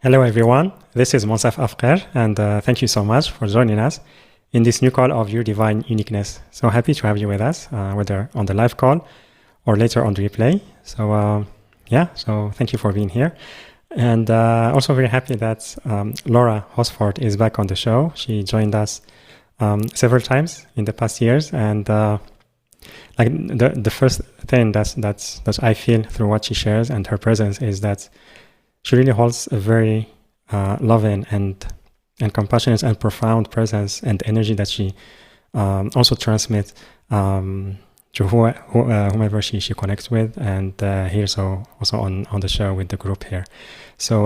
Hello everyone, this is Monsaf Afkar and thank you so much for joining us in this new call of your divine uniqueness. So happy to have you with us, whether on the live call or later on the replay. So thank you for being here. And also very happy that Laura Hosford is back on the show. She joined us several times in the past years, and like the first thing that I feel through what she shares and her presence is that she really holds a very loving and compassionate and profound presence and energy that she also transmits to whomever she connects with, and here so also on the show with the group here. So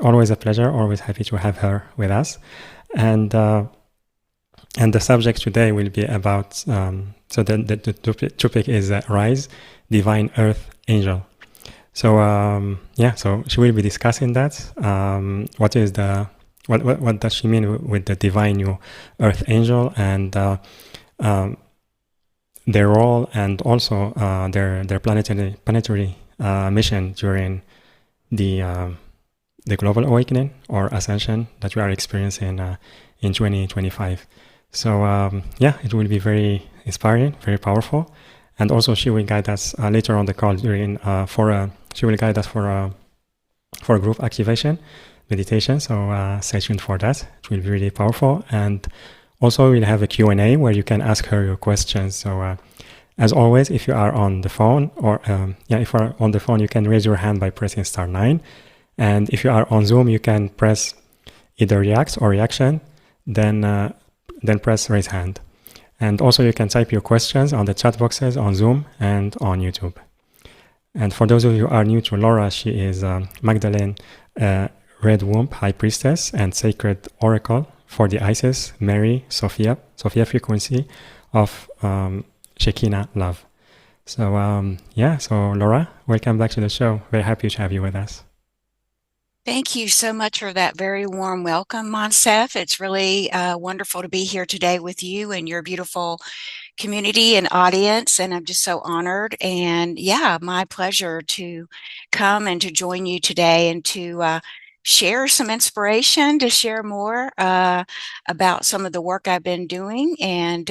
always a pleasure, always happy to have her with us, and the subject today will be about the topic is Rise, Divine Earth Angel. So so she will be discussing that. What does she mean with the divine new earth angel, and their role, and also their planetary mission during the global awakening or ascension that we are experiencing in 2025. So it will be very inspiring, very powerful. And also, she will guide us later on the call she will guide us for a group activation meditation. So stay tuned for that. It will be really powerful. And also, we'll have a Q&A where you can ask her your questions. So as always, if you are on the phone, or if you are on the phone, you can raise your hand by pressing *9. And if you are on Zoom, you can press either react or reaction, then press raise hand. And also you can type your questions on the chat boxes on Zoom and on YouTube. And for those of you who are new to Laura, she is Magdalene, Red Womb High Priestess and Sacred Oracle for the Isis, Mary, Sophia frequency of Shekinah love. So so Laura, welcome back to the show. Very happy to have you with us. Thank you so much for that very warm welcome, Monsef. It's really wonderful to be here today with you and your beautiful community and audience, and I'm just so honored. And yeah, my pleasure to come and to join you today and to share some inspiration, to share more about some of the work I've been doing, and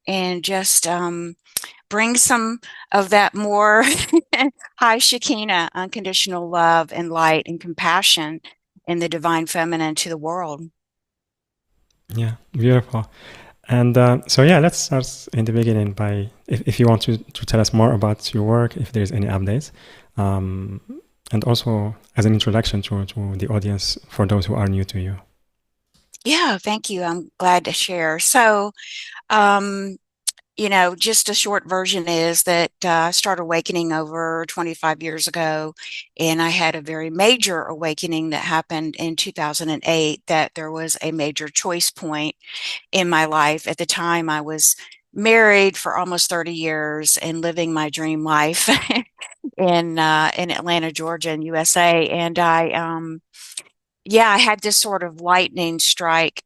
and just bring some of that more high Shekinah, unconditional love and light and compassion in the divine feminine to the world. Yeah, beautiful. And let's start in the beginning by, if you want to tell us more about your work, if there's any updates, and also as an introduction to the audience for those who are new to you. Yeah, thank you. I'm glad to share. So, just a short version is that I started awakening over 25 years ago, and I had a very major awakening that happened in 2008, that there was a major choice point in my life. At the time, I was married for almost 30 years and living my dream life in Atlanta, Georgia, in USA. And I had this sort of lightning strike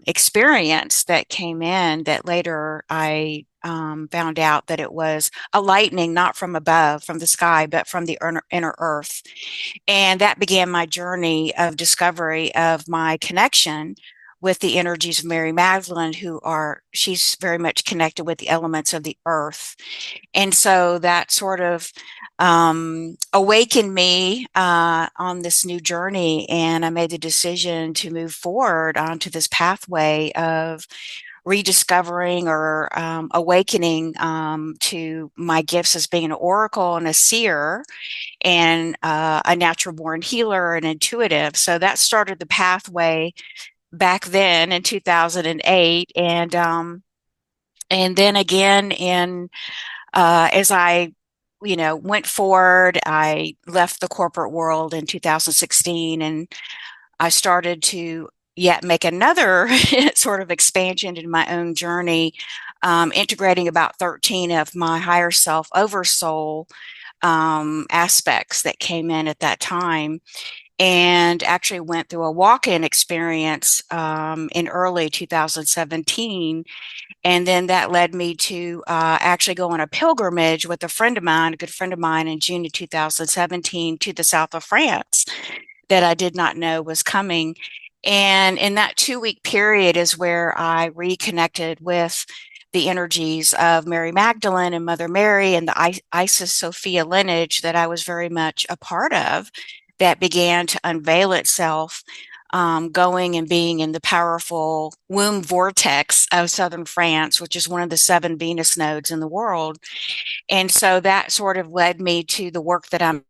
experience that came in, that later I found out that it was a lightning, not from above, from the sky, but from the inner earth. And that began my journey of discovery of my connection with the energies of Mary Magdalene, she's very much connected with the elements of the earth. And so that sort of awakened me on this new journey. And I made the decision to move forward onto this pathway of rediscovering or awakening to my gifts as being an oracle and a seer, and a natural born healer and intuitive. So that started the pathway back then in 2008. And then again as I went forward, I left the corporate world in 2016, and I started to yet make another sort of expansion in my own journey, integrating about 13 of my higher self oversoul aspects that came in at that time, and actually went through a walk-in experience in early 2017. And then that led me to actually go on a pilgrimage with a good friend of mine, in June of 2017, to the south of France. that I did not know was coming. And in that 2 week period is where I reconnected with the energies of Mary Magdalene and Mother Mary and the Isis Sophia lineage that I was very much a part of, that began to unveil itself, going and being in the powerful womb vortex of southern France, which is one of the 7 Venus nodes in the world. And so that sort of led me to the work that I'm.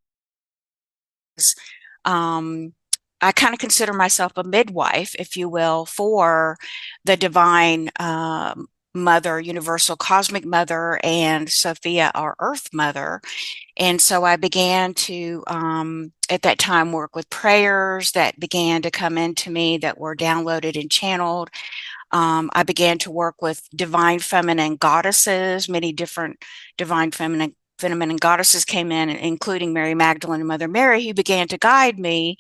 Um, I kind of consider myself a midwife, if you will, for the divine mother, universal cosmic mother, and Sophia, our earth mother. And so I began to, at that time, work with prayers that began to come into me that were downloaded and channeled. I began to work with divine feminine goddesses, many different divine feminine goddesses came in, including Mary Magdalene and Mother Mary, who began to guide me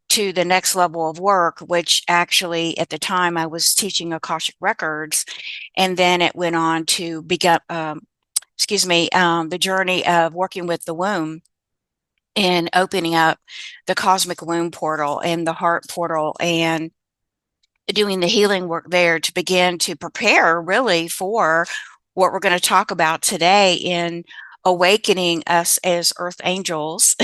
to the next level of work, which actually at the time I was teaching Akashic Records. And then it went on to begin, the journey of working with the womb and opening up the cosmic womb portal and the heart portal and doing the healing work there to begin to prepare really for what we're going to talk about today in awakening us as earth angels.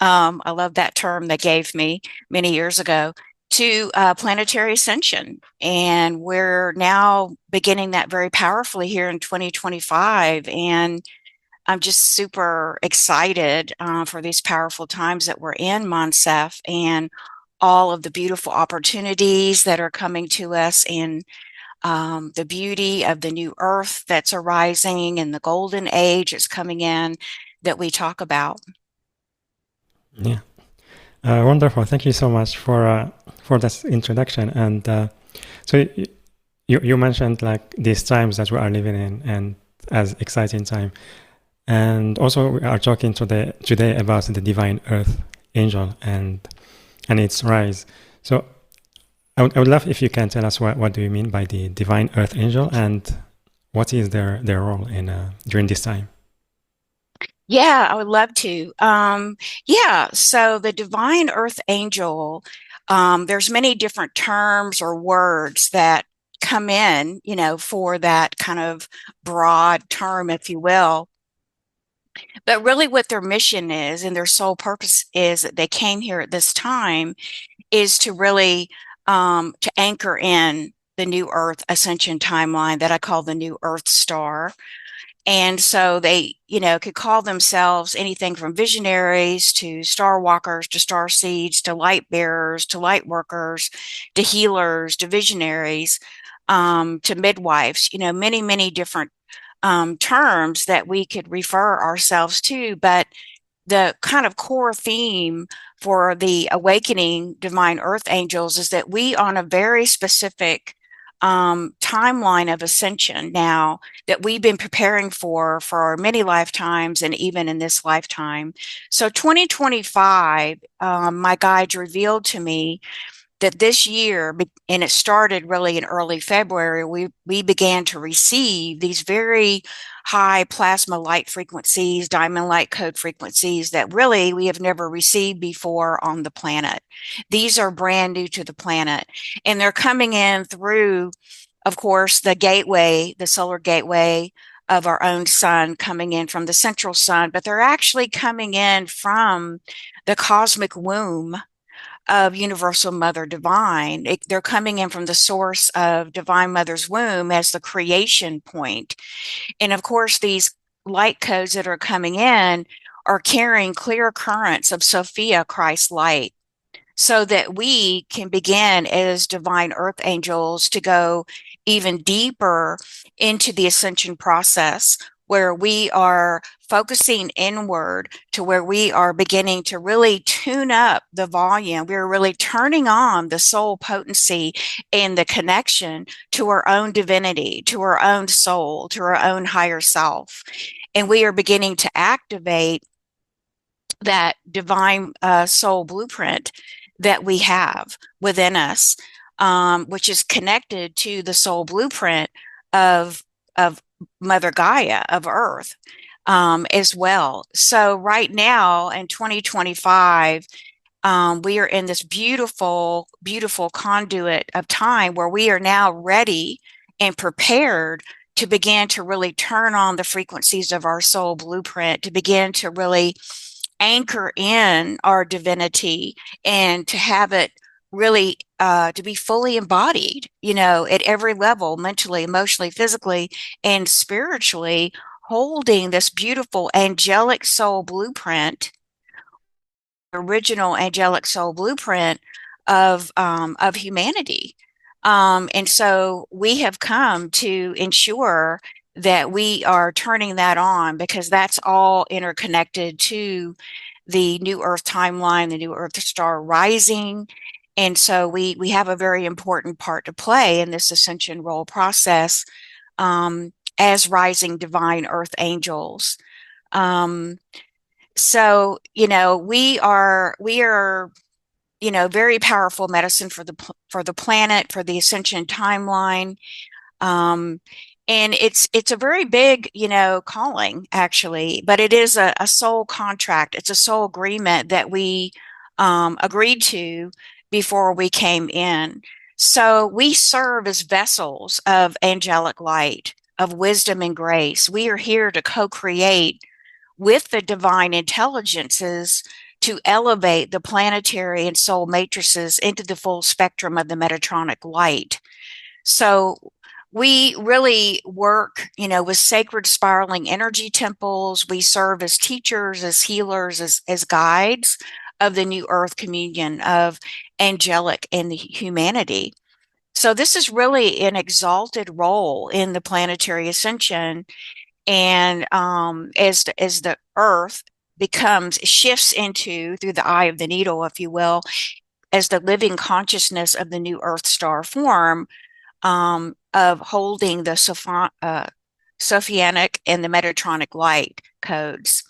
I love that term they gave me many years ago, to planetary ascension. And we're now beginning that very powerfully here in 2025. And I'm just super excited for these powerful times that we're in, Monsef, and all of the beautiful opportunities that are coming to us, and the beauty of the new earth that's arising and the golden age is coming in that we talk about. Yeah. Wonderful. Thank you so much for this introduction. And so you mentioned like these times that we are living in and as exciting time. And also we are talking today about the divine earth angel and its rise. So I would love if you can tell us what do you mean by the divine earth angel and what is their role in during this time? Yeah, I would love to. Yeah, so the divine earth angel, there's many different terms or words that come in, for that kind of broad term, if you will. But really what their mission is and their sole purpose is that they came here at this time is to really to anchor in the new earth ascension timeline that I call the new earth star. And so they, could call themselves anything from visionaries to star walkers to star seeds to light bearers to light workers to healers to visionaries, to midwives, many, many different terms that we could refer ourselves to. But the kind of core theme for the awakening divine earth angels is that we, on a very specific timeline of ascension now that we've been preparing for many lifetimes and even in this lifetime. So 2025, my guides revealed to me that this year, and it started really in early February, we began to receive these very high plasma light frequencies, diamond light code frequencies that really we have never received before on the planet. These are brand new to the planet, and they're coming in through, of course, the gateway, the solar gateway of our own sun, coming in from the central sun, but they're actually coming in from the cosmic womb of Universal Mother Divine. They're coming in from the source of Divine Mother's womb as the creation point. And of course, these light codes that are coming in are carrying clear currents of Sophia Christ Light, so that we can begin as divine earth angels to go even deeper into the ascension process, where we are focusing inward to where we are beginning to really tune up the volume. We're really turning on the soul potency and the connection to our own divinity, to our own soul, to our own higher self. And we are beginning to activate that divine soul blueprint that we have within us, which is connected to the soul blueprint of Mother Gaia, of Earth, as well. So right now in 2025, We are in this beautiful, beautiful conduit of time where we are now ready and prepared to begin to really turn on the frequencies of our soul blueprint, to begin to really anchor in our divinity and to have it really to be fully embodied, at every level, mentally, emotionally, physically, and spiritually, holding this beautiful angelic soul blueprint, original angelic soul blueprint of humanity. And so we have come to ensure that we are turning that on, because that's all interconnected to the new Earth timeline, the new Earth star rising. And so we have a very important part to play in this ascension role process, as rising divine Earth angels. Um, so, we are very powerful medicine for the planet, for the ascension timeline. Um, and it's a very big, calling, actually, but it is a soul contract. It's a soul agreement that we agreed to before we came in. So we serve as vessels of angelic light, of wisdom and grace. We are here to co-create with the divine intelligences to elevate the planetary and soul matrices into the full spectrum of the Metatronic light. So we really work, with sacred spiraling energy temples. We serve as teachers, as healers, as guides of the new earth communion of angelic and the humanity. So this is really an exalted role in the planetary ascension. And as the earth shifts into, through the eye of the needle, if you will, as the living consciousness of the new earth star form, of holding the Sophianic and the Metatronic light codes.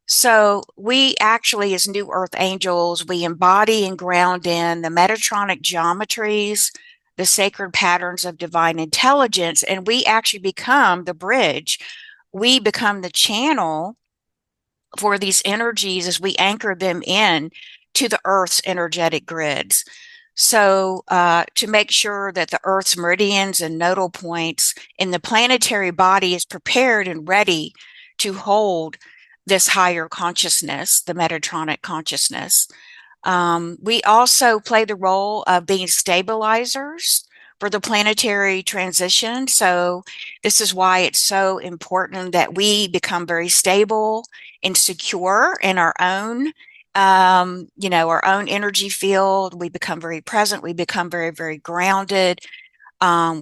So we actually, as new earth angels, we embody and ground in the Metatronic geometries, the sacred patterns of divine intelligence, and we actually become the bridge. We become the channel for these energies as we anchor them in to the Earth's energetic grids. So, to make sure that the Earth's meridians and nodal points in the planetary body is prepared and ready to hold this higher consciousness, the Metatronic consciousness. We also play the role of being stabilizers for the planetary transition. So this is why it's so important that we become very stable and secure in our own, our own energy field. We become very present. We become very, very grounded.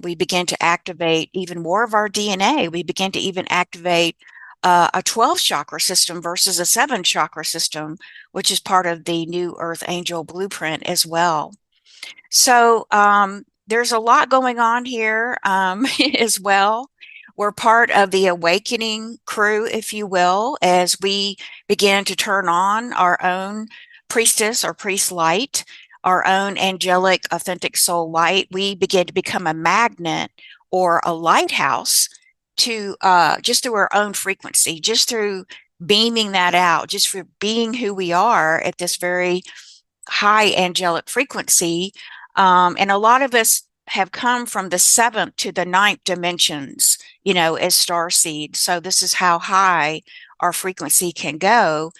We begin to activate even more of our DNA. We begin to even activate a 12 chakra system versus a 7 chakra system, which is part of the new Earth Angel blueprint as well. So there's a lot going on here as well. We're part of the awakening crew, if you will, as we begin to turn on our own priestess or priest light, our own angelic, authentic soul light. We begin to become a magnet or a lighthouse to just through our own frequency, just through beaming that out, just for being who we are at this very high angelic frequency. And a lot of us have come from the 7th to the 9th dimensions, as star seeds. So this is how high our frequency can go.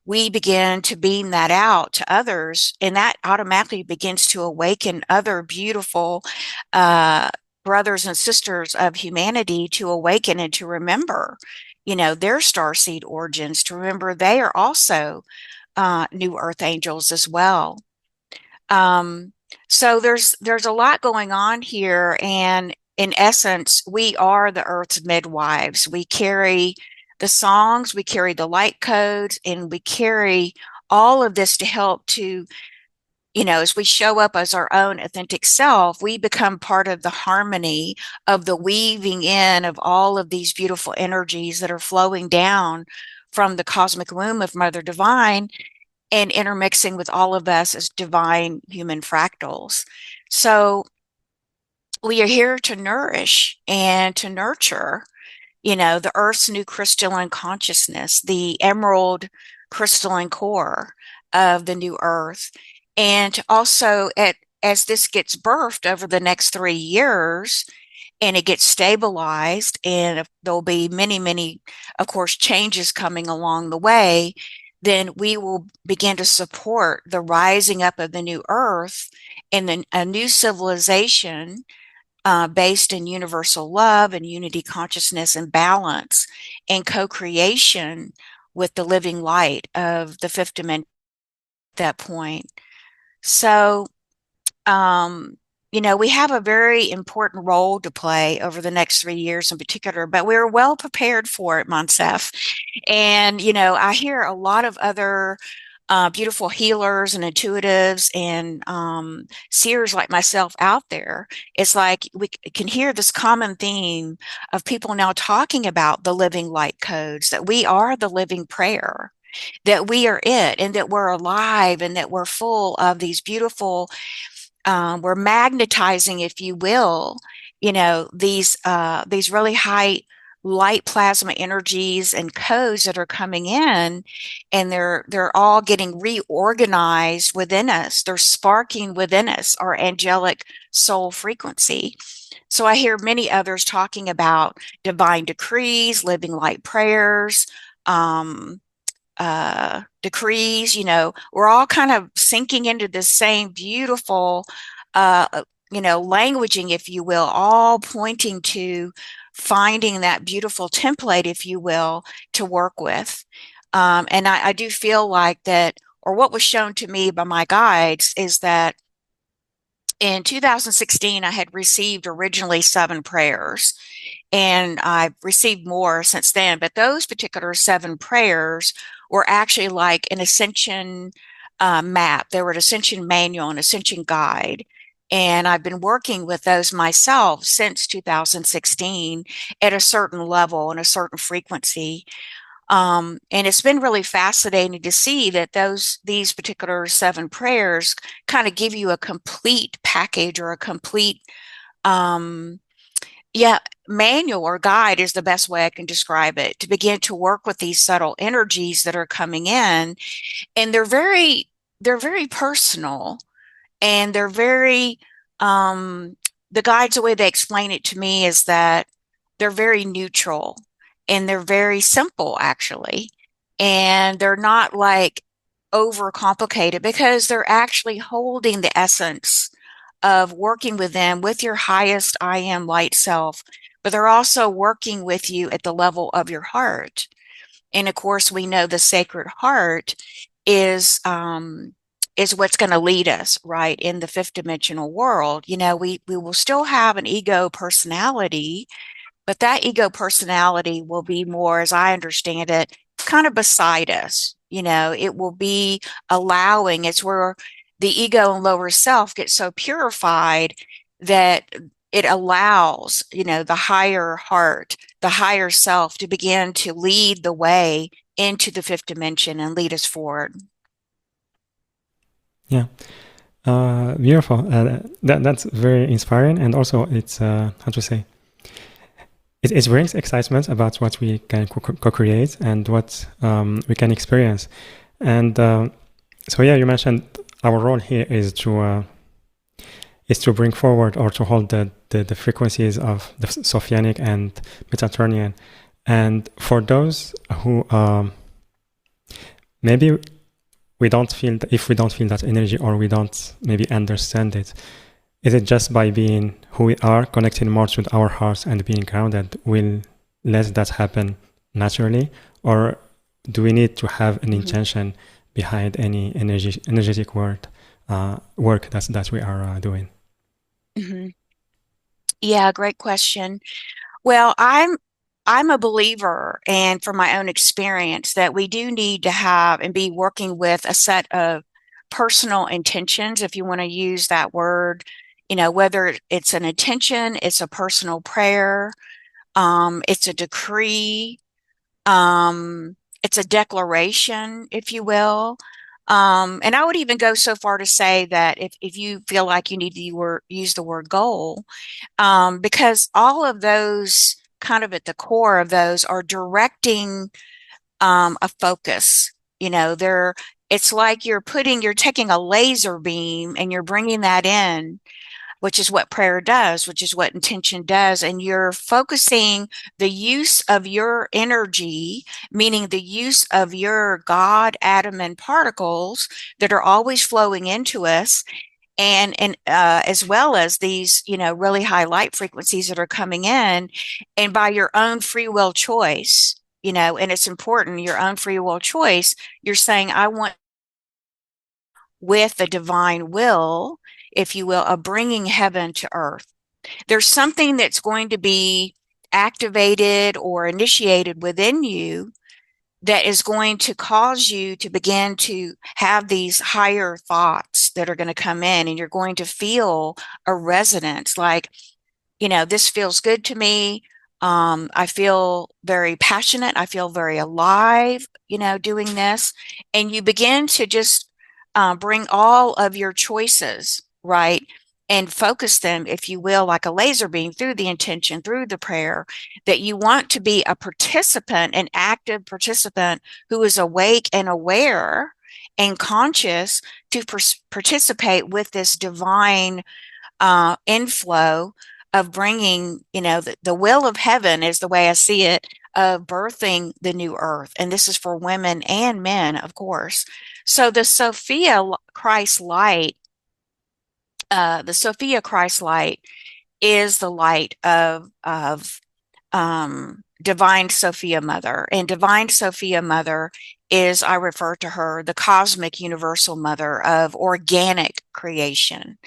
We begin to beam that out to others, and that automatically begins to awaken other beautiful brothers and sisters of humanity to awaken and to remember, their starseed origins, to remember they are also new earth angels as well. So there's a lot going on here, and in essence, we are the earth's midwives. We carry the songs, we carry the light codes, and we carry all of this to help to, as we show up as our own authentic self, we become part of the harmony of the weaving in of all of these beautiful energies that are flowing down from the cosmic womb of Mother Divine and intermixing with all of us as divine human fractals. So we are here to nourish and to nurture, the Earth's new crystalline consciousness, the emerald crystalline core of the new earth. And also as this gets birthed over the next 3 years, and it gets stabilized, and there'll be many, many, of course, changes coming along the way, then we will begin to support the rising up of the new earth and then a new civilization based in universal love and unity consciousness and balance and co-creation with the living light of the fifth dimension at that point. So we have a very important role to play over the next 3 years in particular, but we're well prepared for it, Monsef. And, I hear a lot of other beautiful healers and intuitives and seers like myself out there. It's like we can hear this common theme of people now talking about the living light codes, that we are the living prayer, that we are it, and that we're alive, and that we're full of these beautiful we're magnetizing, if you will, these really high light plasma energies and codes that are coming in, and they're all getting reorganized within us. They're sparking within us our angelic soul frequency. So I hear many others talking about divine decrees, living light prayers, decrees. We're all kind of sinking into this same beautiful languaging, if you will, all pointing to finding that beautiful template, if you will, to work with. And I do feel like that, or what was shown to me by my guides, is that in 2016 I had received originally 7 prayers, and I've received more since then, but those particular 7 prayers were actually like an ascension map. They were an ascension manual, an ascension guide. And I've been working with those myself since 2016 at a certain level and a certain frequency. And it's been really fascinating to see that these particular 7 prayers kind of give you a complete package, or a complete manual or guide is the best way I can describe it, to begin to work with these subtle energies that are coming in. And they're very personal, and they're very the guides, the way they explain it to me is that they're very neutral, and they're very simple, actually. And they're not like overcomplicated, because they're actually holding the essence of working with them with your highest I am light self, but they're also working with you at the level of your heart. And of course, we know the sacred heart is what's going to lead us right in the fifth dimensional world. We will still have an ego personality, but that ego personality will be more, as I understand it, kind of beside us. It will be allowing, it's where the ego and lower self get so purified that it allows, the higher heart, the higher self, to begin to lead the way into the fifth dimension and lead us forward. Yeah. Beautiful. That's very inspiring, and also it's how to say, it brings excitement about what we can co-create and what we can experience. And so yeah, you mentioned our role here is to bring forward, or to hold the frequencies of the Sophianic and Metatronian. And for those who maybe if we don't feel that energy, or we don't maybe understand it, is it just by being who we are, connecting more with our hearts and being grounded, will let that happen naturally? Or do we need to have an intention behind any energetic work that we are doing? Mm-hmm. Yeah, great question. Well, I'm a believer, and from my own experience, that we do need to have and be working with a set of personal intentions, if you want to use that word, whether it's an intention, it's a personal prayer, it's a decree, it's a declaration, if you will. And I would even go so far to say that if you feel like you need to use the word goal, because all of those, kind of at the core of those, are directing a focus It's like you're taking a laser beam and you're bringing that in, which is what prayer does, which is what intention does. And you're focusing the use of your energy, meaning the use of your God, atom, and particles that are always flowing into us. And as well as these, really high light frequencies that are coming in, and by your own free will choice, and it's important, your own free will choice, you're saying, I want with the divine will, if you will, of bringing heaven to earth. There's something that's going to be activated or initiated within you that is going to cause you to begin to have these higher thoughts that are going to come in, and you're going to feel a resonance like, this feels good to me. I feel very passionate. I feel very alive, doing this. And you begin to just bring all of your choices, right? And focus them, if you will, like a laser beam through the intention, through the prayer, that you want to be a participant, an active participant who is awake and aware and conscious to participate with this divine inflow of bringing, the will of heaven is the way I see it, of birthing the new earth. And this is for women and men, of course. So the Sophia Christ Light, is the light of Divine Sophia Mother. And Divine Sophia Mother is, I refer to her, the cosmic universal mother of organic creation,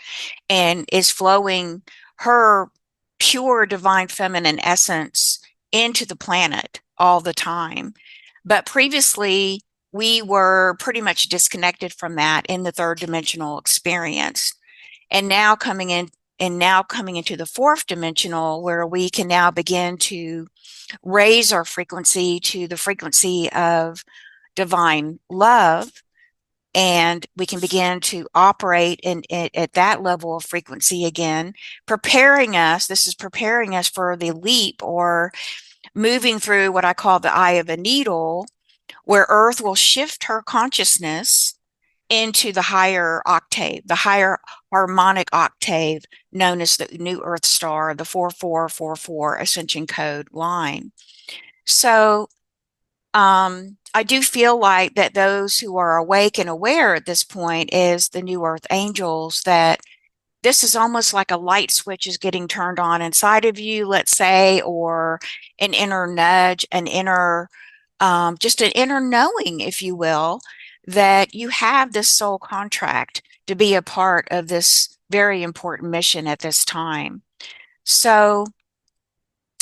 and is flowing her pure divine feminine essence into the planet all the time. But previously, we were pretty much disconnected from that in the third dimensional experience. And now coming into the fourth dimensional, where we can now begin to raise our frequency to the frequency of divine love, and we can begin to operate at that level of frequency again, this is preparing us for the leap, or moving through what I call the eye of a needle, where Earth will shift her consciousness into the higher octave, the higher harmonic octave known as the New Earth Star, the 4444 Ascension Code line. So I do feel like that those who are awake and aware at this point is the New Earth angels, that this is almost like a light switch is getting turned on inside of you, let's say, or an inner nudge, just an inner knowing, if you will, that you have this soul contract to be a part of this very important mission at this time. So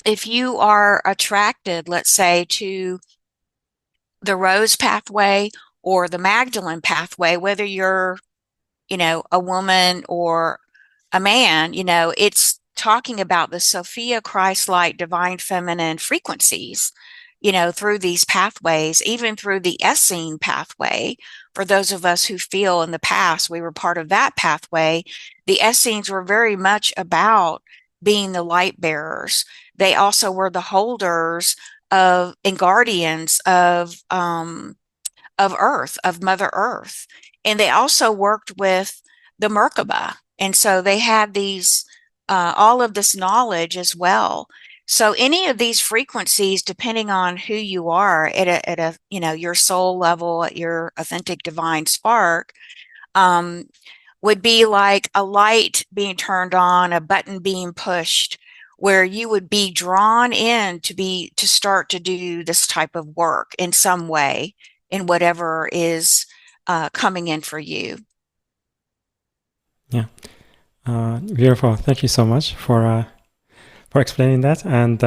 if you are attracted, let's say, to the Rose pathway or the Magdalene pathway, whether you're, a woman or a man, it's talking about the Sophia Christ Light divine feminine frequencies, through these pathways, even through the Essene pathway. For those of us who feel in the past we were part of that pathway, the Essenes were very much about being the light bearers. They also were the holders of and guardians of Earth, of Mother Earth. And they also worked with the Merkaba. And so they had these, all of this knowledge as well. So any of these frequencies, depending on who you are at a your soul level, at your authentic divine spark, would be like a light being turned on, a button being pushed, where you would be drawn in to start to do this type of work in some way, in whatever is coming in for you. Yeah, beautiful. Thank you so much for explaining that. And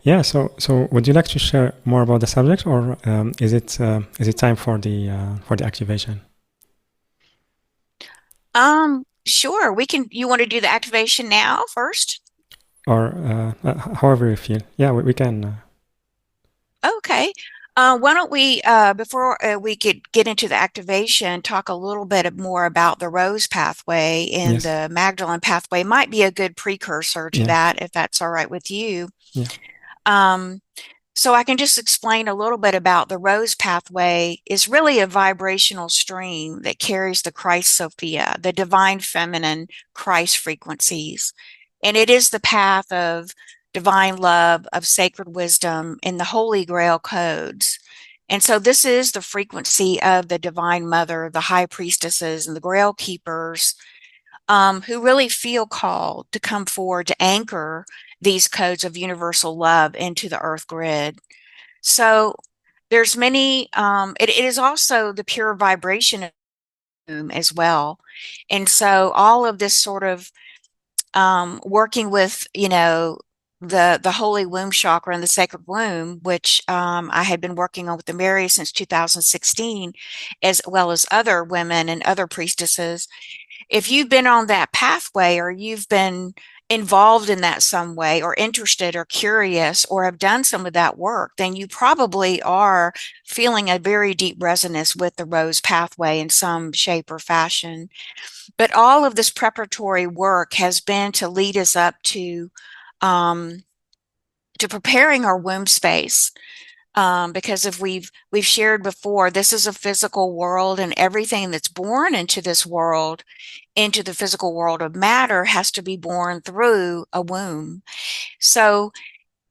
yeah, so would you like to share more about the subject, or is it time for the activation? Sure. You want to do the activation now first? Or however you feel. Yeah, we can. Okay. Why don't we, before we could get into the activation, talk a little bit more about the Rose pathway, and Yes. the Magdalene pathway might be a good precursor to Yeah. that, if that's all right with you. Yeah. Um, So I can just explain a little bit about the rose pathway is really a vibrational stream that carries the Christ Sophia, the divine feminine Christ frequencies. And it is the path of divine love, of sacred wisdom, and the Holy Grail codes. And so this is the frequency of the Divine Mother, the high priestesses, and the Grail keepers, who really feel called to come forward to anchor these codes of universal love into the earth grid. So there's many, it is also the pure vibration of womb as well. And so all of this sort of working with, the holy womb chakra and the sacred womb, which I had been working on with the Mary since 2016, as well as other women and other priestesses. If you've been on that pathway, or you've been involved in that some way, or interested or curious, or have done some of that work, then you probably are feeling a very deep resonance with the rose pathway in some shape or fashion. But all of this preparatory work has been to lead us up um, to preparing our womb space. Because if we've shared before, this is a physical world, and everything that's born into this world, into the physical world of matter, has to be born through a womb. So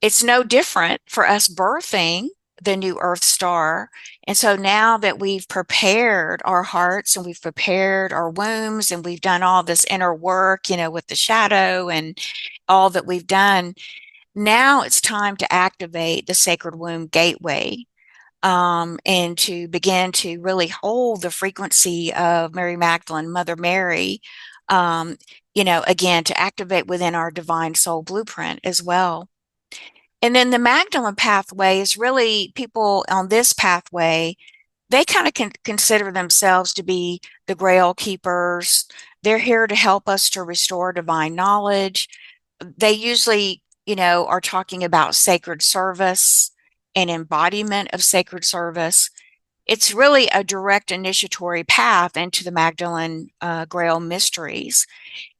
it's no different for us birthing the new Earth star. And so now that we've prepared our hearts and we've prepared our wombs and we've done all this inner work, with the shadow and all that we've done, now it's time to activate the sacred womb gateway, and to begin to really hold the frequency of Mary Magdalene, Mother Mary, again, to activate within our divine soul blueprint as well. And then the Magdalene pathway is really people on this pathway, they kind of consider themselves to be the Grail keepers. They're here to help us to restore divine knowledge. They usually, are talking about sacred service and embodiment of sacred service. It's really a direct initiatory path into the Magdalene Grail mysteries.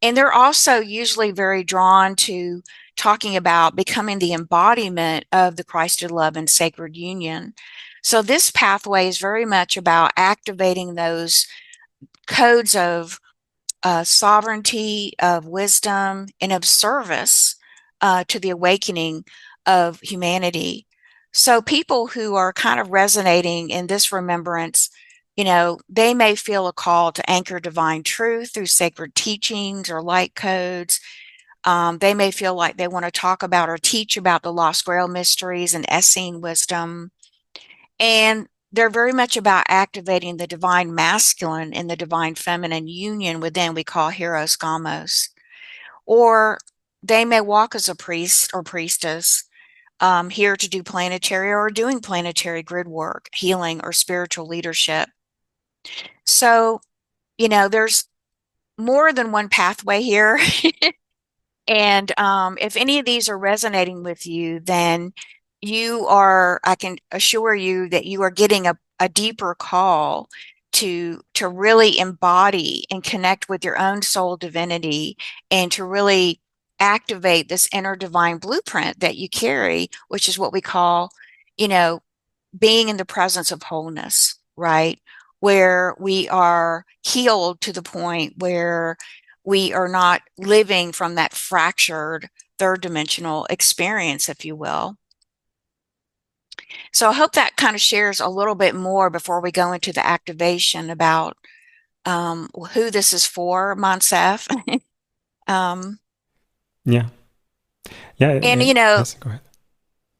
And they're also usually very drawn to talking about becoming the embodiment of the Christed love and sacred union. So this pathway is very much about activating those codes of sovereignty, of wisdom, and of service to the awakening of humanity. So people who are kind of resonating in this remembrance, they may feel a call to anchor divine truth through sacred teachings or light codes. They may feel like they want to talk about or teach about the Lost Grail mysteries and Essene wisdom. And they're very much about activating the divine masculine and the divine feminine union within, we call Hieros Gamos. Or they may walk as a priest or priestess, here to do planetary or doing planetary grid work, healing, or spiritual leadership. So, there's more than one pathway here. And if any of these are resonating with you, then I can assure you that you are getting a deeper call to really embody and connect with your own soul divinity, and to really activate this inner divine blueprint that you carry, which is what we call, you know, being in the presence of wholeness, right? Where we are healed to the point where we are not living from that fractured third dimensional experience, if you will. So I hope that kind of shares a little bit more before we go into the activation about who this is for, Monsef. Yeah. Yeah. And, Yes, go ahead.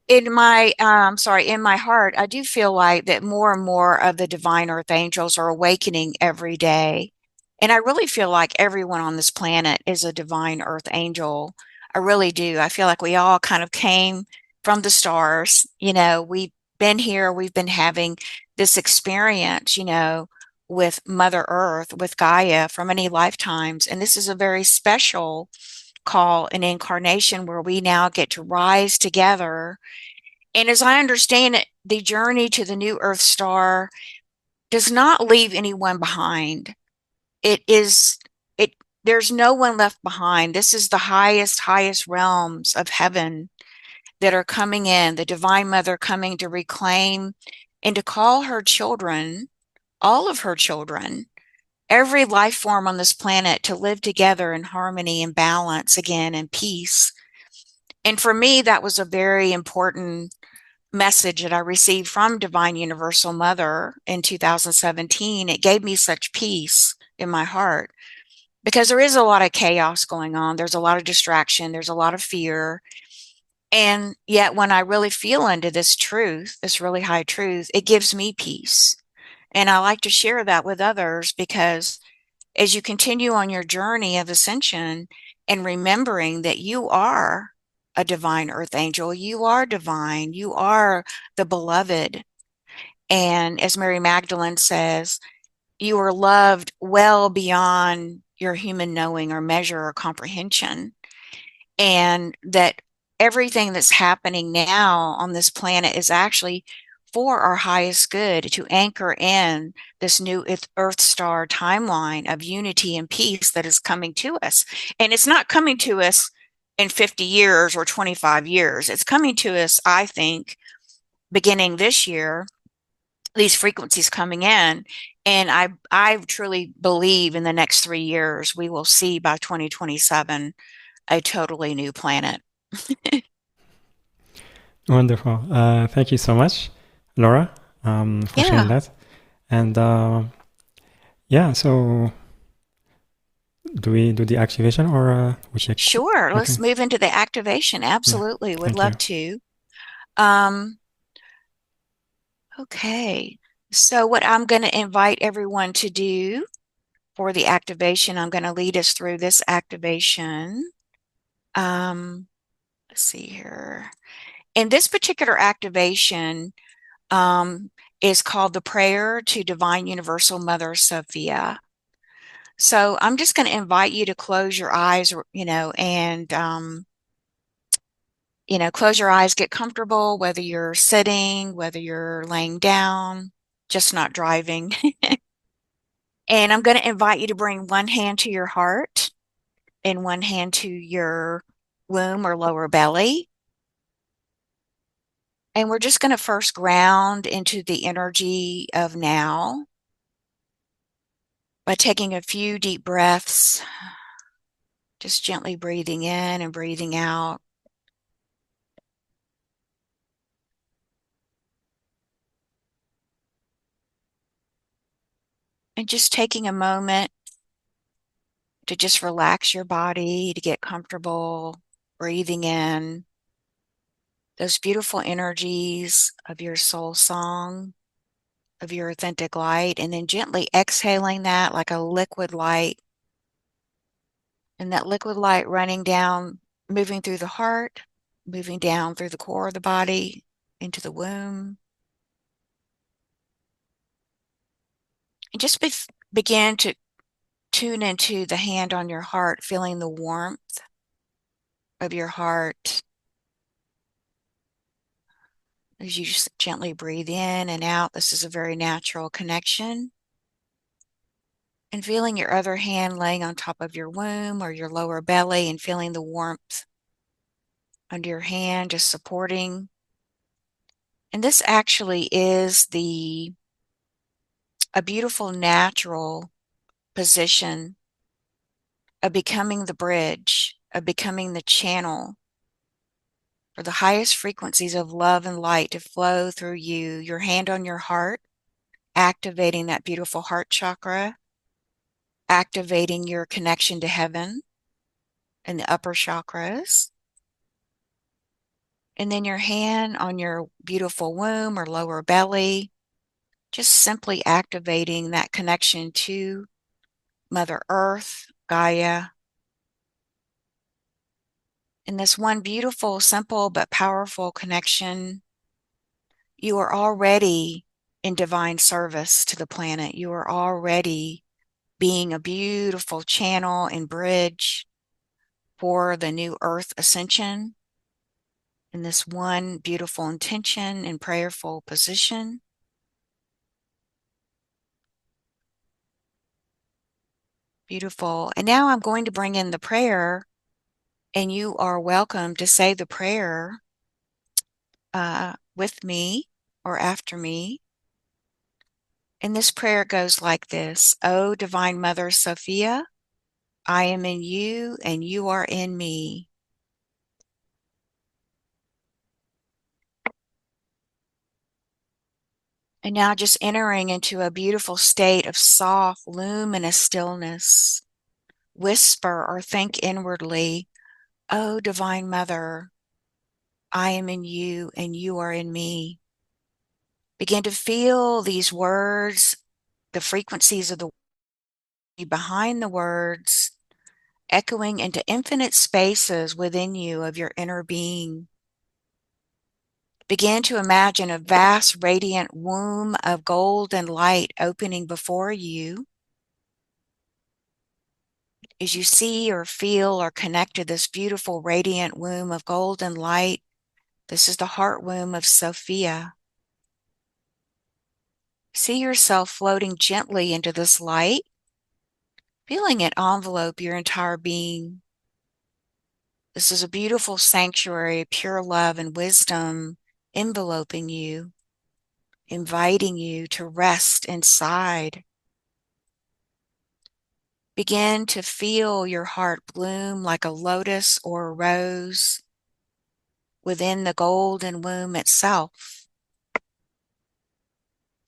in my heart, I do feel like that more and more of the divine earth angels are awakening every day. And I really feel like everyone on this planet is a divine earth angel. I really do. I feel like we all kind of came from the stars. We've been here, we've been having this experience, with Mother Earth, with Gaia for many lifetimes. And this is a very special call, an incarnation where we now get to rise together. And as I understand it, the journey to the new Earth star does not leave anyone behind. It is, it, there's no one left behind. This is the highest realms of heaven. that are coming in, the Divine Mother coming to reclaim and to call her children, all of her children, every life form on this planet to live together in harmony and balance again and peace. And for me, that was a very important message that I received from Divine Universal Mother in 2017. It gave me such peace in my heart because there is a lot of chaos going on. There's a lot of distraction. There's a lot of fear. And yet, when I really feel into this truth, this really high truth, it gives me peace. And I like to share that with others because as you continue on your journey of ascension and remembering that you are a divine earth angel, you are divine, you are the beloved. And as Mary Magdalene says, you are loved well beyond your human knowing or measure or comprehension. And that everything that's happening now on this planet is actually for our highest good, to anchor in this new Earth star timeline of unity and peace that is coming to us. And it's not coming to us in 50 years or 25 years. It's coming to us, I think, beginning this year, these frequencies coming in. And I truly believe in the next 3 years, we will see by 2027 a totally new planet. Wonderful. Thank you so much, Laura, for sharing Yeah, that. And yeah, so do we do the activation or we check? sure. Okay. Let's move into the activation. Yeah. Absolutely. Would Thank you. love to. Um, okay. So what I'm going to invite everyone to do for the activation, I'm going to lead us through this activation. Let's see here. In this particular activation, um, is called the Prayer to Divine Universal Mother Sophia. So I'm just going to invite you to close your eyes, and close your eyes, get comfortable, whether you're sitting, whether you're laying down, just not driving. And I'm going to invite you to bring one hand to your heart and one hand to your womb or lower belly. And we're just going to first ground into the energy of now by taking a few deep breaths, just gently breathing in and breathing out. And just taking a moment to just relax your body, to get comfortable, breathing in those beautiful energies of your soul song, of your authentic light, and then gently exhaling that like a liquid light. And that liquid light running down, moving through the heart, moving down through the core of the body, into the womb. And just begin to tune into the hand on your heart, feeling the warmth of your heart as you just gently breathe in and out. This is a very natural connection. And feeling your other hand laying on top of your womb or your lower belly and feeling the warmth under your hand, just supporting. And this actually is a beautiful natural position of becoming the bridge, of becoming the channel for the highest frequencies of love and light to flow through you. Your hand on your heart, activating that beautiful heart chakra, activating your connection to heaven and the upper chakras. And then your hand on your beautiful womb or lower belly, just simply activating that connection to Mother Earth, Gaia. In this one beautiful, simple, but powerful connection, you are already in divine service to the planet. You are already being a beautiful channel and bridge for the new Earth ascension in this one beautiful intention and prayerful position. Beautiful. And now I'm going to bring in the prayer, and you are welcome to say the prayer with me or after me. And this prayer goes like this: O Divine Mother Sophia, I am in you and you are in me. And now just entering into a beautiful state of soft, luminous stillness. Whisper or think inwardly, O Divine Mother, I am in you and you are in me. Begin to feel these words, the frequencies of the behind the words, echoing into infinite spaces within you of your inner being. Begin to imagine a vast, radiant womb of golden light opening before you. As you see or feel or connect to this beautiful, radiant womb of golden light, this is the heart womb of Sophia. See yourself floating gently into this light, feeling it envelope your entire being. This is a beautiful sanctuary, pure love and wisdom enveloping you, inviting you to rest inside. Begin to feel your heart bloom like a lotus or a rose within the golden womb itself.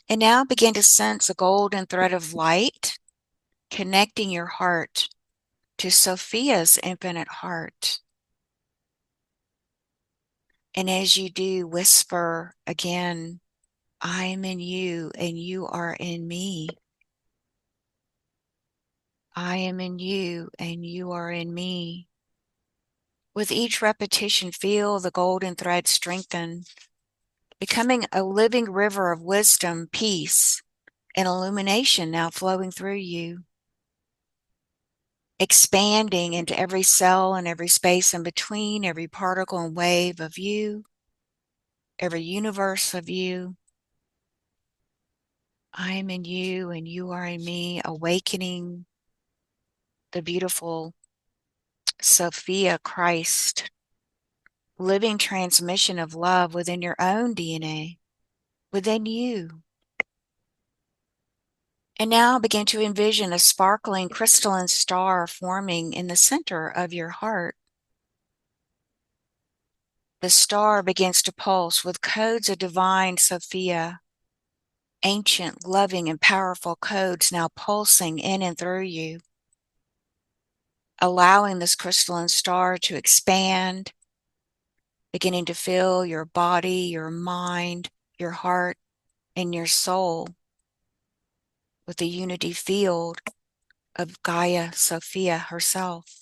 And now begin to sense a golden thread of light connecting your heart to Sophia's infinite heart. And as you do, whisper again, I am in you and you are in me. I am in you and you are in me. With each repetition, feel the golden thread strengthen, becoming a living river of wisdom, peace, and illumination now flowing through you, expanding into every cell and every space in between, every particle and wave of you, every universe of you. I am in you and you are in me, awakening the beautiful Sophia Christ, living transmission of love within your own DNA, within you. And now begin to envision a sparkling crystalline star forming in the center of your heart. The star begins to pulse with codes of divine Sophia, ancient, loving, and powerful codes now pulsing in and through you, allowing this crystalline star to expand, beginning to fill your body, your mind, your heart, and your soul with the unity field of Gaia-Sophia herself.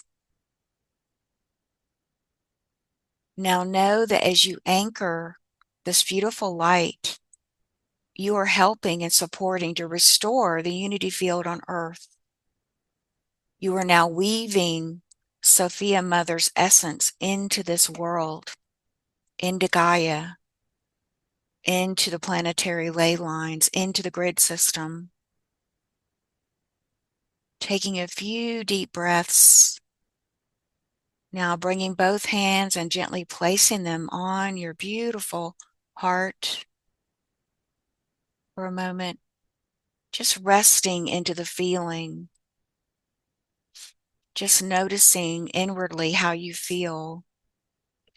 Now know that as you anchor this beautiful light, you are helping and supporting to restore the unity field on earth. You are now weaving Sophia Mother's essence into this world, into Gaia, into the planetary ley lines, into the grid system. Taking a few deep breaths. Now bringing both hands and gently placing them on your beautiful heart for a moment. Just resting into the feeling. Just noticing inwardly how you feel.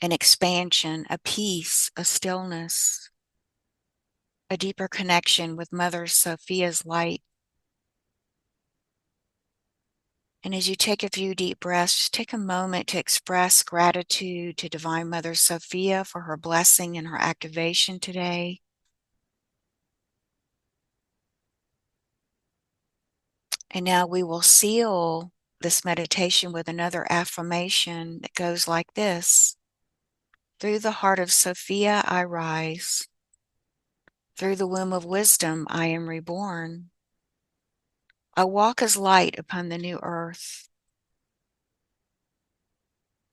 An expansion, a peace, a stillness, a deeper connection with Mother Sophia's light. And as you take a few deep breaths, just take a moment to express gratitude to Divine Mother Sophia for her blessing and her activation today. And now we will seal this meditation with another affirmation that goes like this. Through the heart of Sophia I rise. Through the womb of wisdom I am reborn. I walk as light upon the new earth.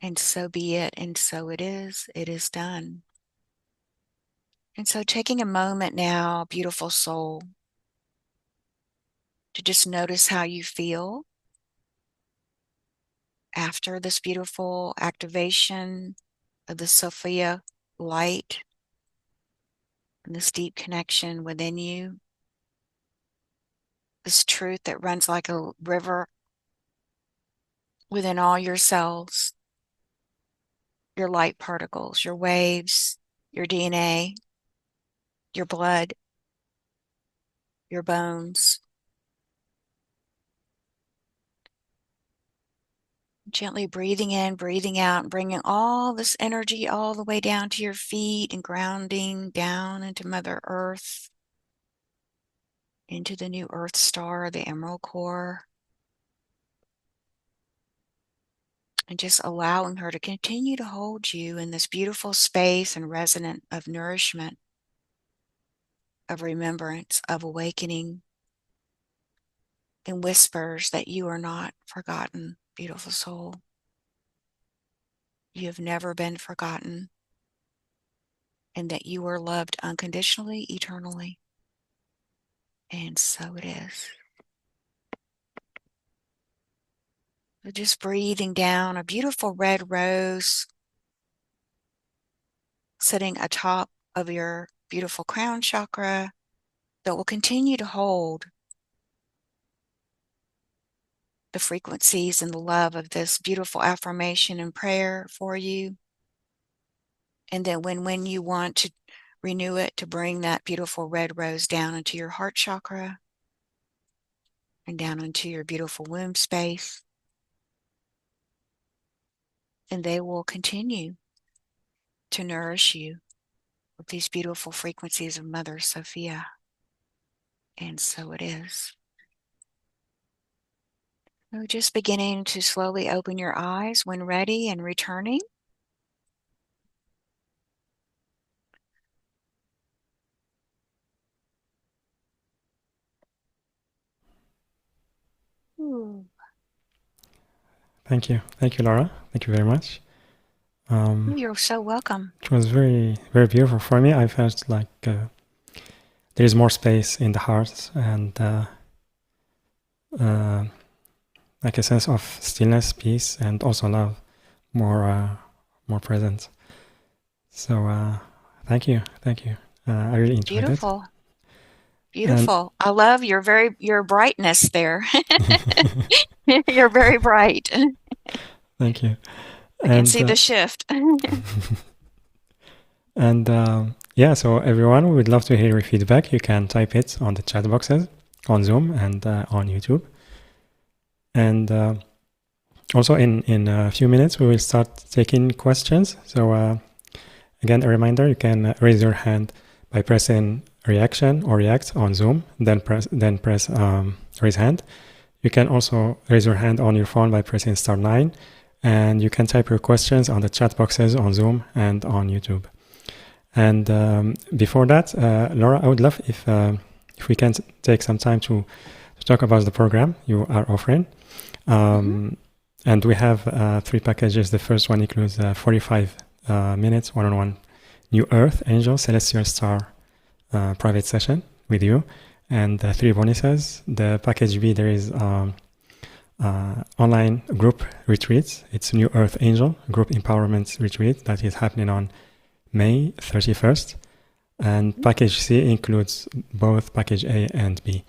And so be it, and so it is done. And so taking a moment now, beautiful soul, to just notice how you feel after this beautiful activation of the Sophia light and this deep connection within you, this truth that runs like a river within all your cells, your light particles, your waves, your DNA, your blood, your bones. Gently breathing in, breathing out, and bringing all this energy all the way down to your feet and grounding down into Mother Earth, into the new Earth star, the emerald core, and just allowing her to continue to hold you in this beautiful space and resonance of nourishment, of remembrance, of awakening, and whispers that you are not forgotten, beautiful soul. You have never been forgotten, and that you are loved unconditionally, eternally. And so it is. So just breathing down a beautiful red rose sitting atop of your beautiful crown chakra that will continue to hold the frequencies and the love of this beautiful affirmation and prayer for you. And then when you want to renew it, to bring that beautiful red rose down into your heart chakra and down into your beautiful womb space. And they will continue to nourish you with these beautiful frequencies of Mother Sophia. And so it is. So just beginning to slowly open your eyes when ready and returning. Ooh. Thank you. Thank you, Laura. Thank you very much. You're so welcome. It was very, very beautiful for me. I felt like there is more space in the heart and like a sense of stillness, peace, and also love, more present. So thank you. I really enjoyed Beautiful. Beautiful. I love your brightness there. You're very bright. Thank you. I can see the shift. And yeah, so everyone, we would love to hear your feedback. You can type it on the chat boxes on Zoom and on YouTube. And also in a few minutes, we will start taking questions. So again, a reminder, you can raise your hand by pressing reaction or react on Zoom, then press raise hand. You can also raise your hand on your phone by pressing *9, and you can type your questions on the chat boxes on Zoom and on YouTube. And before that, Laura, I would love if we can take some time to talk about the program you are offering. And we have 3 packages. The first one includes 45 minutes one-on-one New Earth Angel Celestial Star private session with you, and 3 bonuses. The package B, there is online group retreats. It's New Earth Angel group empowerment retreat that is happening on May 31st. And package C includes both package A and B.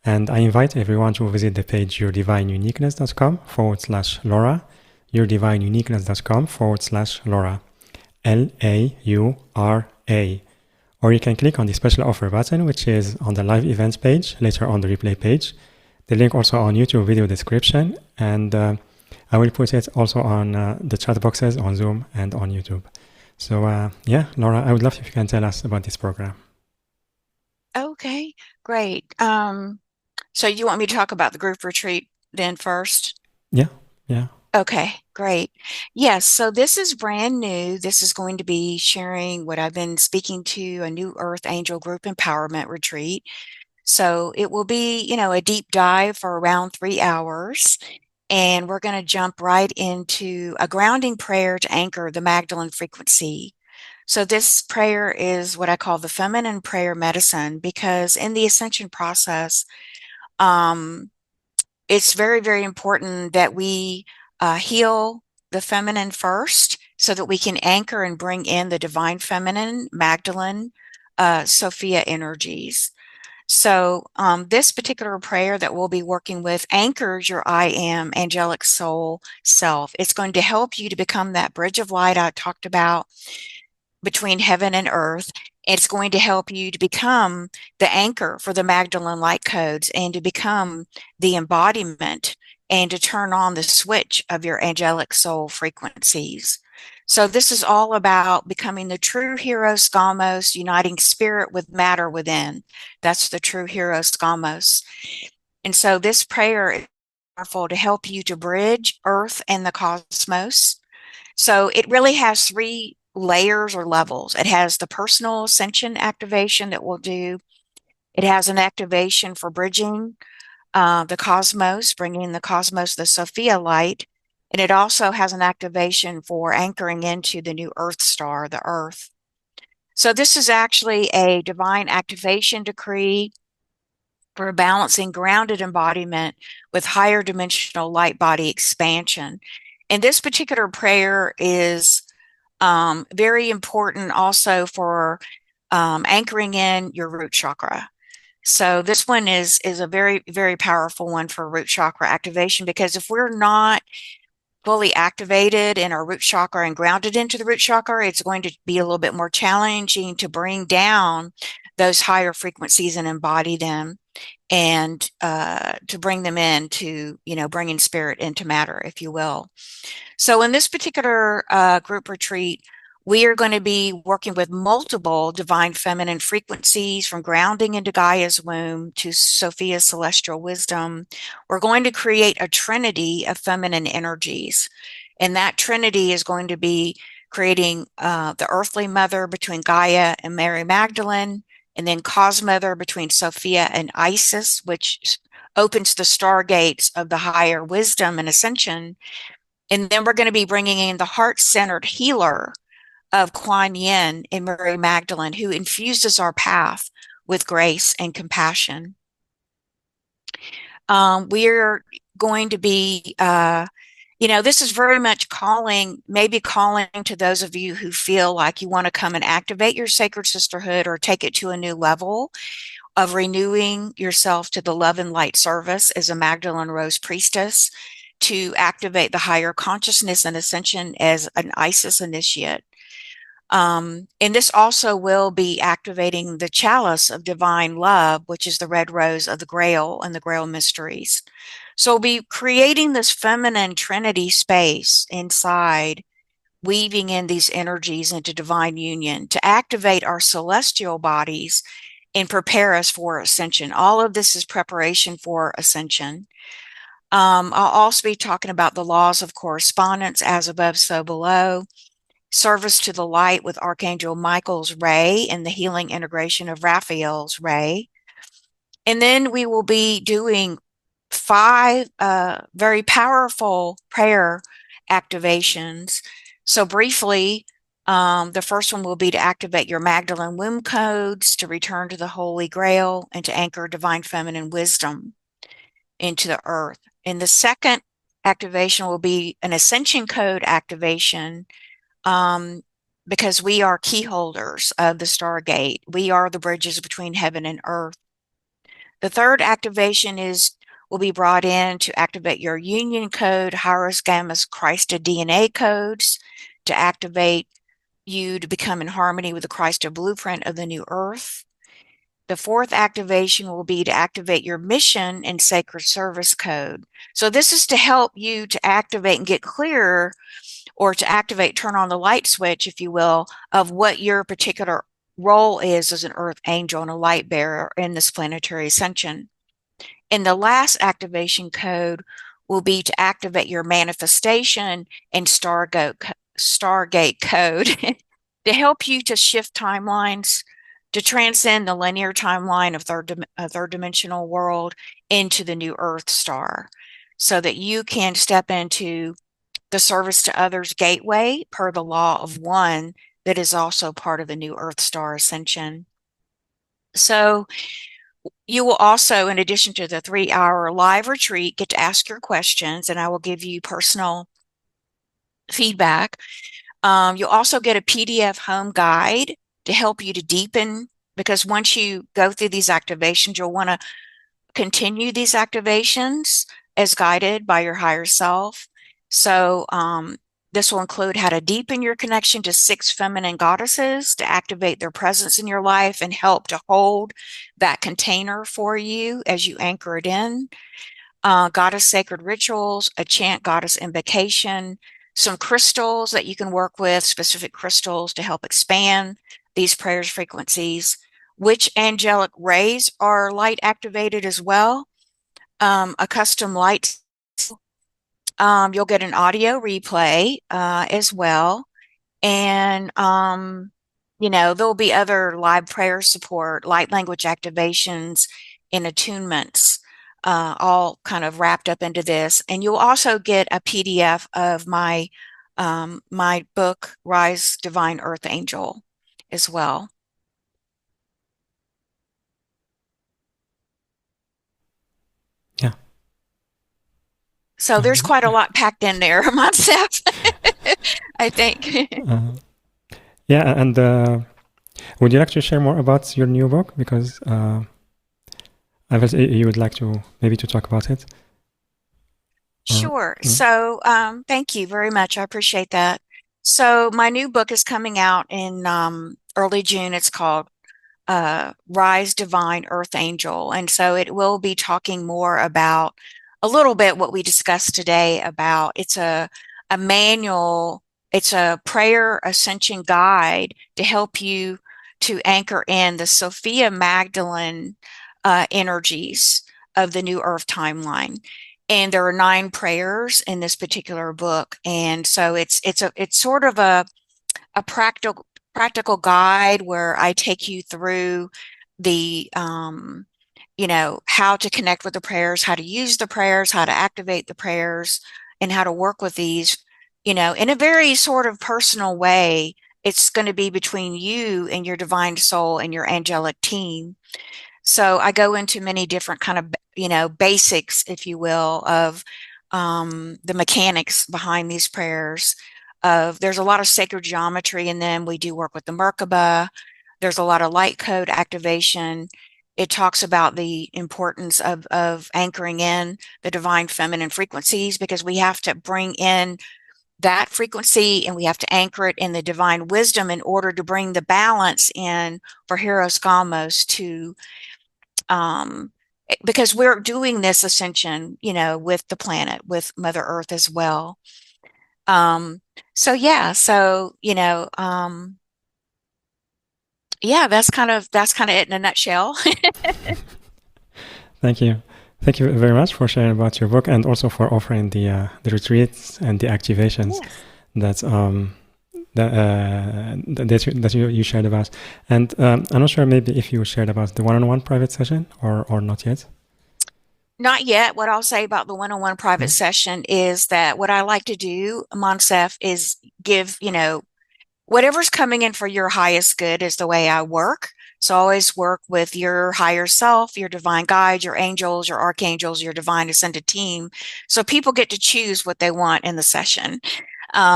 And I invite everyone to visit the page yourdivineuniqueness.com/Laura, yourdivineuniqueness.com/Laura, LAURA. Or you can click on the special offer button, which is on the live events page, later on the replay page. The link also on YouTube video description, and I will put it also on the chat boxes on Zoom and on YouTube. So yeah, Laura, I would love if you can tell us about this program. Okay, great. So you want me to talk about the group retreat then first? Yeah. Okay, great. Yes, so this is brand new. This is going to be sharing what I've been speaking to, a New Earth Angel Group Empowerment Retreat. So it will be, a deep dive for around 3 hours. And we're going to jump right into a grounding prayer to anchor the Magdalene frequency. So this prayer is what I call the feminine prayer medicine, because in the Ascension process, it's very, very important that we heal the feminine first so that we can anchor and bring in the divine feminine, Magdalene, Sophia energies. So this particular prayer that we'll be working with anchors your I am angelic soul self. It's going to help you to become that bridge of light I talked about between heaven and earth. It's going to help you to become the anchor for the Magdalene light codes and to become the embodiment and to turn on the switch of your angelic soul frequencies. So this is all about becoming the true hero skamos, uniting spirit with matter within. That's the true hero skamos. And so this prayer is powerful to help you to bridge earth and the cosmos. So it really has three layers or levels. It has the personal ascension activation that we'll do. It has an activation for bridging the cosmos, bringing the cosmos, the Sophia light. And it also has an activation for anchoring into the new Earth star, the Earth. So this is actually a divine activation decree for a balancing grounded embodiment with higher dimensional light body expansion. And this particular prayer is very important also for anchoring in your root chakra. So this one is a very, very powerful one for root chakra activation, because if we're not fully activated in our root chakra and grounded into the root chakra, it's going to be a little bit more challenging to bring down those higher frequencies and embody them, and to bring them into, bringing spirit into matter, if you will. So in this particular group retreat, we are going to be working with multiple divine feminine frequencies, from grounding into Gaia's womb to Sophia's celestial wisdom. We're going to create a trinity of feminine energies. And that trinity is going to be creating the earthly mother between Gaia and Mary Magdalene, and then Cosmother between Sophia and Isis, which opens the stargates of the higher wisdom and ascension. And then we're going to be bringing in the heart-centered healer of Kuan Yin and Mary Magdalene, who infuses our path with grace and compassion. We're going to be, this is very much calling to those of you who feel like you want to come and activate your sacred sisterhood or take it to a new level of renewing yourself to the love and light service as a Magdalene Rose priestess, to activate the higher consciousness and ascension as an Isis initiate. And this also will be activating the chalice of divine love, which is the red rose of the Grail and the Grail mysteries. So we'll be creating this feminine trinity space inside, weaving in these energies into divine union to activate our celestial bodies and prepare us for ascension. All of this is preparation for ascension. I'll also be talking about the laws of correspondence, as above, so below, service to the light with Archangel Michael's ray, and the healing integration of Raphael's ray. And then we will be doing 5 very powerful prayer activations. So briefly, the first one will be to activate your Magdalene womb codes, to return to the Holy Grail, and to anchor divine feminine wisdom into the earth. And the second activation will be an ascension code activation, because we are key holders of the Stargate. We are the bridges between heaven and earth. The third activation will be brought in to activate your union code, Horus Gamma's Christa DNA codes, to activate you to become in harmony with the Christa blueprint of the new earth. The fourth activation will be to activate your mission and sacred service code. So this is to help you to activate and get clear, or to activate, turn on the light switch, if you will, of what your particular role is as an earth angel and a light bearer in this planetary ascension. And the last activation code will be to activate your manifestation and Stargate code to help you to shift timelines, to transcend the linear timeline of third dimensional world into the new Earth star, so that you can step into the service to others gateway per the law of one that is also part of the new Earth star ascension. So you will also, in addition to the 3-hour live retreat, get to ask your questions, and I will give you personal feedback. You'll also get a PDF home guide to help you to deepen because once you go through these activations, you'll want to continue these activations as guided by your higher self. So this will include how to deepen your connection to 6 feminine goddesses to activate their presence in your life and help to hold that container for you as you anchor it in. Goddess sacred rituals, a chant goddess invocation, some crystals that you can work with, specific crystals to help expand these prayers frequencies, which angelic rays are light activated as well. A custom light. You'll get an audio replay as well. And, there'll be other live prayer support, light language activations, and attunements, all kind of wrapped up into this. And you'll also get a PDF of my book, Rise Divine Earth Angel, as well. Yeah. So there's quite a lot packed in there, myself, I think. Yeah, and would you like to share more about your new book? Because I guess you would like to maybe to talk about it. Sure. So thank you very much. I appreciate that. So my new book is coming out in early June. It's called Rise Divine Earth Angel. And so it will be talking more about a little bit what we discussed today about it's a manual, it's a prayer ascension guide to help you to anchor in the Sophia Magdalene energies of the new Earth timeline. And there are 9 prayers in this particular book. And so it's sort of a practical guide where I take you through the how to connect with the prayers, how to use the prayers, how to activate the prayers, and how to work with these, in a very sort of personal way. It's going to be between you and your divine soul and your angelic team. So I go into many different kind of, basics, if you will, of the mechanics behind these prayers. There's a lot of sacred geometry in them. We do work with the Merkaba. There's a lot of light code activation. It talks about the importance of anchoring in the divine feminine frequencies, because we have to bring in that frequency and we have to anchor it in the divine wisdom in order to bring the balance in for Hieros Gamos to because we're doing this ascension, with the planet, with Mother Earth as well. So yeah, that's kind of it in a nutshell. Thank you. Thank you very much for sharing about your book and also for offering the retreats and the activations. Yes. That you shared about. And I'm not sure maybe if you shared about the one-on-one private session or not yet. Not yet. What I'll say about the one-on-one private session is that what I like to do, Monsef, is give, whatever's coming in for your highest good is the way I work. So I always work with your higher self, your divine guides, your angels, your archangels, your divine ascended team. So people get to choose what they want in the session.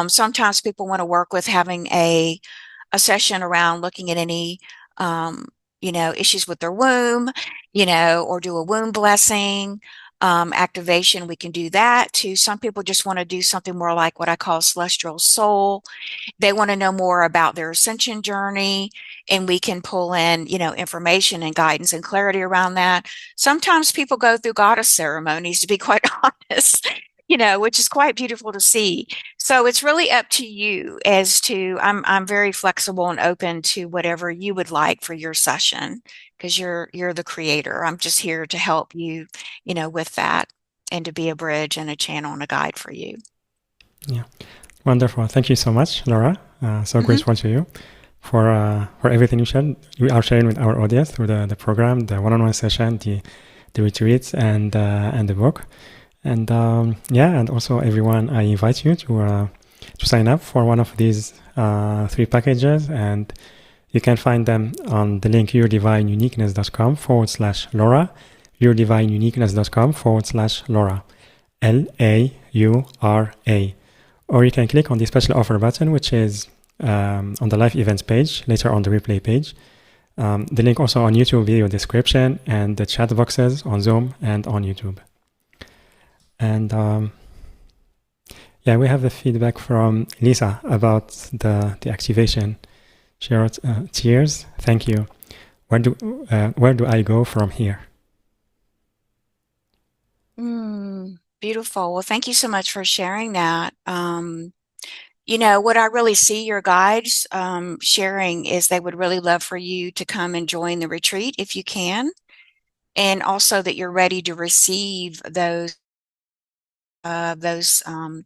Sometimes people want to work with having a session around looking at any, issues with their womb, or do a womb blessing, activation. We can do that too. Some people just want to do something more like what I call celestial soul. They want to know more about their ascension journey, and we can pull in, information and guidance and clarity around that. Sometimes people go through goddess ceremonies, to be quite honest, which is quite beautiful to see. So it's really up to you as to, I'm very flexible and open to whatever you would like for your session, because you're the creator. I'm just here to help you, with that, and to be a bridge and a channel and a guide for you. Yeah. Wonderful. Thank you so much, Laura. So grateful to you for everything you shared. We are sharing with our audience through the program, the one-on-one session, the retreats, and the book. And and also everyone, I invite you to sign up for one of these 3 packages, and you can find them on the link yourdivineuniqueness.com/Laura, yourdivineuniqueness.com/Laura, LAURA. Or you can click on the special offer button, which is on the live events page, later on the replay page. The link also on YouTube video description and the chat boxes on Zoom and on YouTube. And yeah, we have the feedback from Lisa about the activation. She wrote, "Cheers, thank you. Where do I go from here?" Beautiful. Well, thank you so much for sharing that. You know, what I really see your guides sharing is they would really love for you to come and join the retreat if you can, and also that you're ready to receive those 9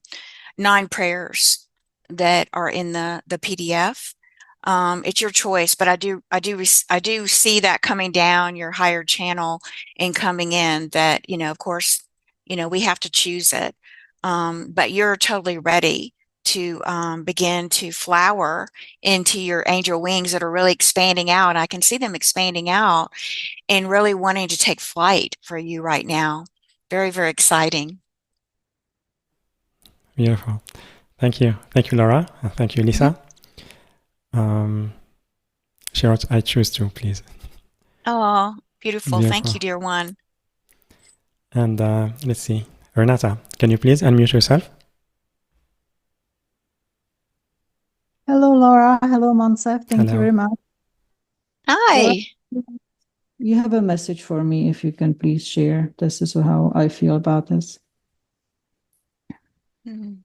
prayers that are in the PDF. It's your choice, but I do see that coming down your higher channel and coming in. That, you know, of course, you know, we have to choose it, but you're totally ready to begin to flower into your angel wings that are really expanding out. I can see them expanding out and really wanting to take flight for you right now. Very, very exciting. Beautiful. Thank you. Thank you, Laura. Thank you, Lisa. She wrote, "I choose to, please." Oh, beautiful. Beautiful. Thank you, dear one. And let's see. Renata, can you please unmute yourself? Hello, Laura. Hello, Monsef. Thank you very much. Hi. Laura, you have a message for me, if you can please share. This is how I feel about this. And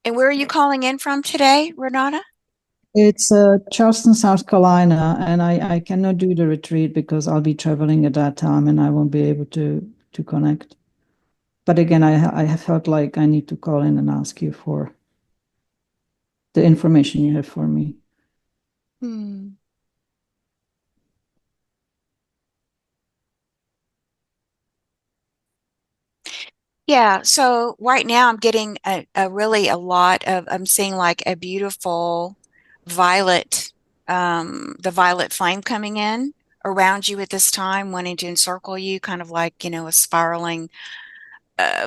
where are you calling in from today, Renata? It's Charleston, South Carolina, and I cannot do the retreat because I'll be traveling at that time and I won't be able to connect. But again, I have felt like I need to call in and ask you for the information you have for me. Yeah, so right now I'm getting really a lot of, I'm seeing like a beautiful violet, the violet flame coming in around you at this time, wanting to encircle you, kind of like, you know, a spiraling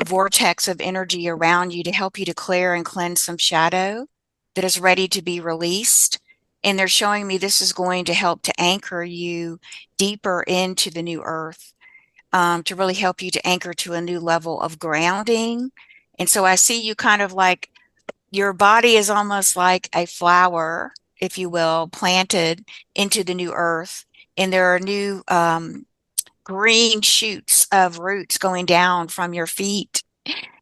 vortex of energy around you to help you to clear and cleanse some shadow that is ready to be released. And they're showing me this is going to help to anchor you deeper into the new earth. To really help you to anchor to a new level of grounding. And so I see you kind of like your body is almost like a flower, if you will, planted into the new earth. And there are new green shoots of roots going down from your feet,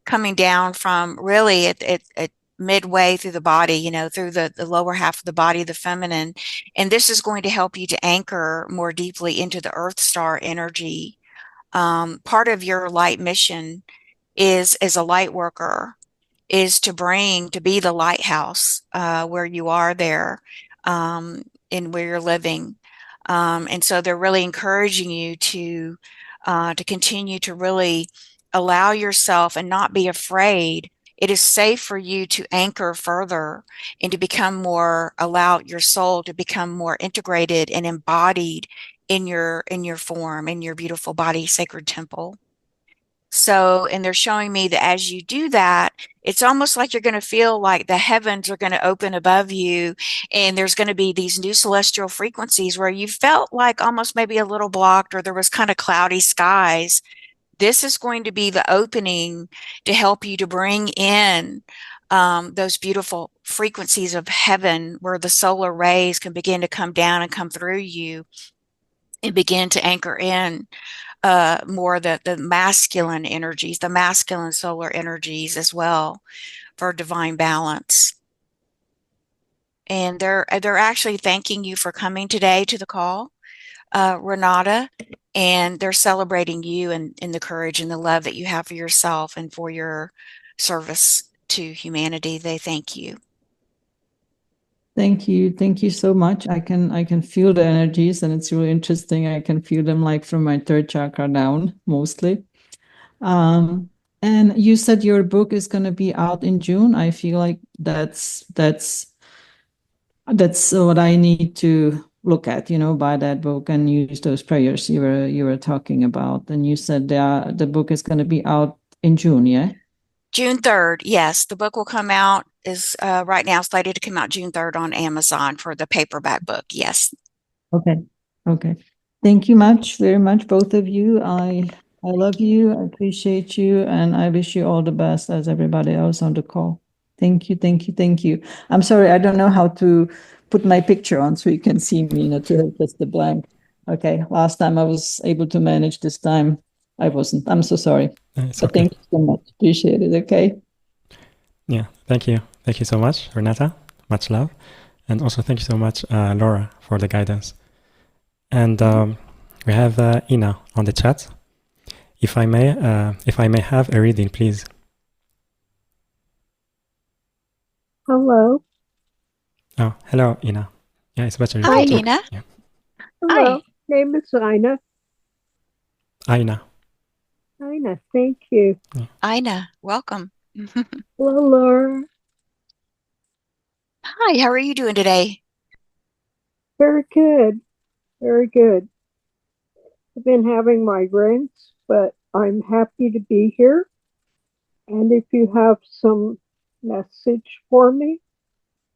coming down from really at midway through the body, you know, through the lower half of the body, the feminine. And this is going to help you to anchor more deeply into the earth star energy. Part of your light mission is, as a light worker, is to be the lighthouse where you are there, and where you're living. And so they're really encouraging you to continue to really allow yourself and not be afraid. It is safe for you to anchor further and to become more, allow your soul to become more integrated and embodied in your form, in your beautiful body, sacred temple. So, and they're showing me that as you do that, it's almost like you're going to feel like the heavens are going to open above you, and there's going to be these new celestial frequencies where you felt like almost maybe a little blocked or there was kind of cloudy skies. This is going to be the opening to help you to bring in those beautiful frequencies of heaven where the solar rays can begin to come down and come through you and begin to anchor in more the masculine energies, the masculine solar energies as well, for divine balance. And they're actually thanking you for coming today to the call, Renata, and they're celebrating you and the courage and the love that you have for yourself and for your service to humanity. They thank you. Thank you. Thank you so much. I can feel the energies, and it's really interesting. I can feel them like from my third chakra down mostly. And you said your book is going to be out in June. I feel like that's what I need to look at, you know, buy that book and use those prayers you were talking about. And you said the book is going to be out in June, yeah? June 3rd, yes, the book will come out, is right now slated to come out June 3rd on Amazon for the paperback book, yes. Okay. Okay. Thank you very much, both of you. I love you, I appreciate you, and I wish you all the best as everybody else on the call. Thank you, thank you, thank you. I'm sorry, I don't know how to put my picture on so you can see me, just the blank. Okay, last time I was able to manage, this time I wasn't. I'm so sorry. It's But okay. thank you so much. Appreciate it, okay? Yeah, thank you. Thank you so much, Renata. Much love. And also thank you so much, Laura, for the guidance. And we have Ina on the chat. If I may have a reading, please. Hello. Oh, hello, Ina. Yeah, it's better. Hi, to, Ina. Yeah. Hello. Hi. Name is Ina. Ina. Ina, thank you. Ina, welcome. Hello, Laura. Hi, how are you doing today? Very good. Very good. I've been having migraines, but I'm happy to be here. And if you have some message for me,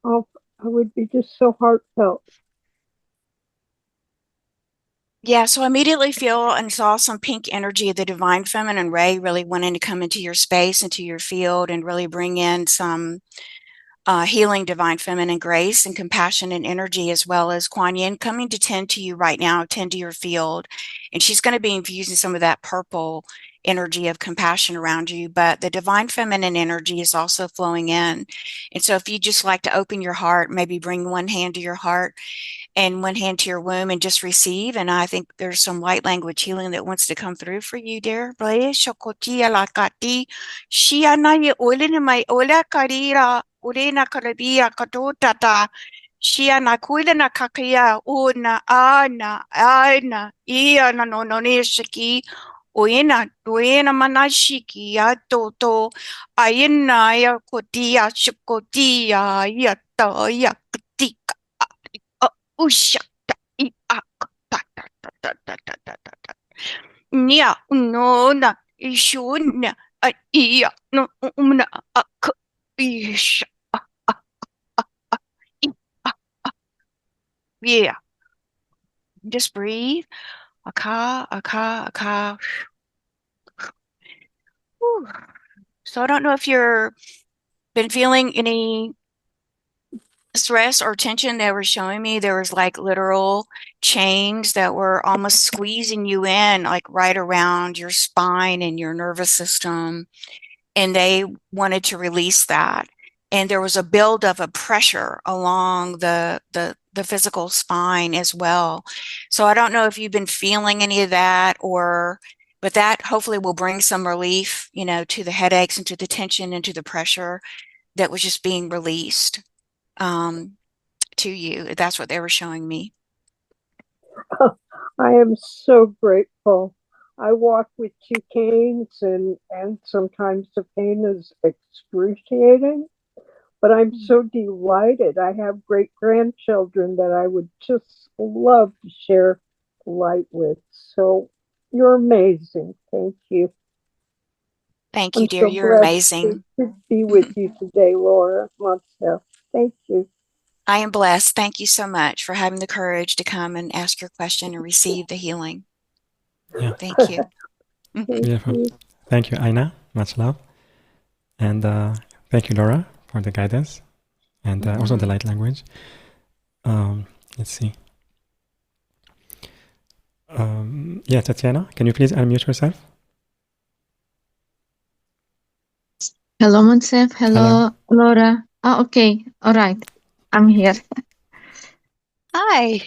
I would be just so heartfelt. Yeah, so I immediately feel and saw some pink energy of the divine feminine ray really wanting to come into your space, into your field, and really bring in some healing divine feminine grace and compassion and energy, as well as Kuan Yin coming to tend to you right now, tend to your field. And she's going to be infusing some of that purple energy of compassion around you, but the divine feminine energy is also flowing in. And so if you just like to open your heart, maybe bring one hand to your heart and one hand to your womb and just receive. And I think there's some light language healing that wants to come through for you, dear. Ulena karabia katotata. Shia na kuila na kakia una ana ia na no no nishiki uena manashiki ya toto aina ya kotia shikotia ya ta ya katika usha ta I a ta ta ta ta ta ta ta ta ta nia no na ishuna ia no umna ak isha yeah. Just breathe. Aka, aka, aka. Whew. So I don't know if you're been feeling any stress or tension. They were showing me there was like literal chains that were almost squeezing you in, like right around your spine and your nervous system. And they wanted to release that. And there was a buildup of pressure along the physical spine as well. So I don't know if you've been feeling any of that, but that hopefully will bring some relief, to the headaches and to the tension and to the pressure that was just being released to you. That's what they were showing me. I am so grateful. I walk with two canes, and sometimes the pain is excruciating. But I'm so delighted. I have great grandchildren that I would just love to share light with. So you're amazing. Thank you. Thank you, I'm dear. so You're amazing. to be with you today, Laura Montell. Thank you. I am blessed. Thank you so much for having the courage to come and ask your question and receive the healing. Yeah. Thank you. Beautiful. Thank you, Ina. Much love. And thank you, Laura, for the guidance and also the light language. Let's see. Yeah, Tatiana, can you please unmute yourself? Hello, Monsef. Hello, Laura. Oh, okay. All right. I'm here. Hi.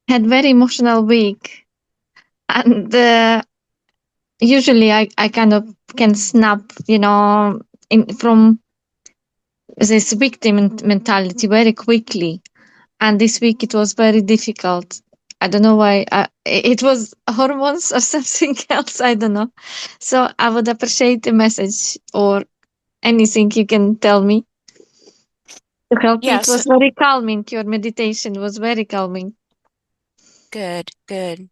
Had very emotional week, and usually I kind of can snap, from this victim mentality very quickly. And this week it was very difficult. I don't know why. It was hormones or something else. I don't know. So I would appreciate a message or anything you can tell me to help me. Yes. It was very calming. Your meditation was very calming. Good, good.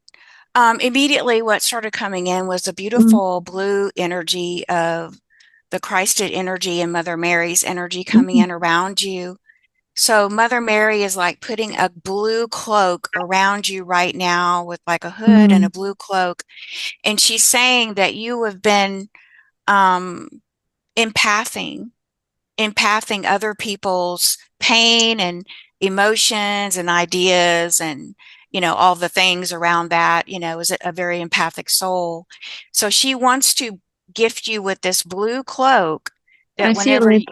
Immediately what started coming in was the beautiful blue energy of the Christed energy and Mother Mary's energy coming in around you. So Mother Mary is like putting a blue cloak around you right now with like a hood and a blue cloak. And she's saying that you have been um, empathing other people's pain and emotions and ideas and, you know, all the things around that, you know, is a very empathic soul. So she wants to gift you with this blue cloak I that feel whenever it.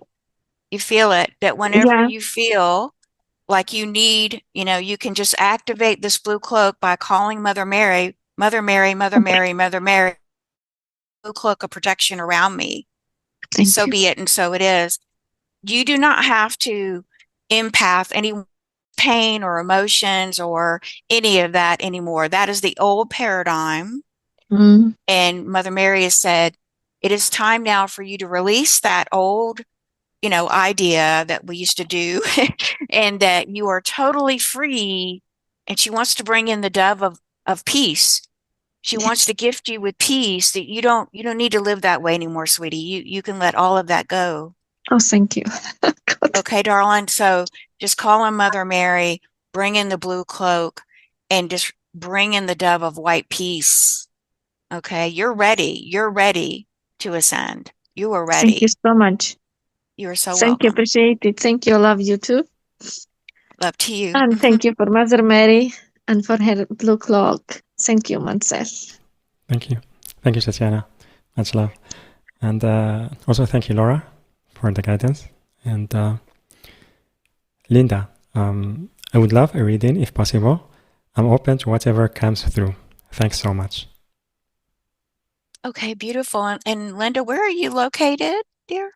you feel it, that whenever Yeah. you feel like you need, you know, you can just activate this blue cloak by calling Mother Mary, Mother Mary, Mother Mary, Mother Mary, blue cloak of protection around me. Thank So you. be it, and so it is. You do not have to empath any pain or emotions or any of that anymore. That is the old paradigm. Mm. And Mother Mary has said, it is time now for you to release that old, you know, idea that we used to do and that you are totally free. And she wants to bring in the dove of peace. She wants to gift you with peace that you don't need to live that way anymore, sweetie. You can let all of that go. Oh, thank you. God. Okay, darling. So just call on Mother Mary, bring in the blue cloak, and just bring in the dove of white peace. Okay, you're ready. You're ready to ascend. You are Thank you ready. so much. You are so Thank you. welcome. Appreciate it. Thank you. Love you too. Love to you. And thank you for Mother Mary and for her blue cloak. Thank you, Mansell. Thank you. Thank you, Tatiana. Much love. And also thank you, Laura, for the guidance. And Linda, I would love a reading if possible. I'm open to whatever comes through. Thanks so much. Okay, beautiful. And Linda, where are you located, dear?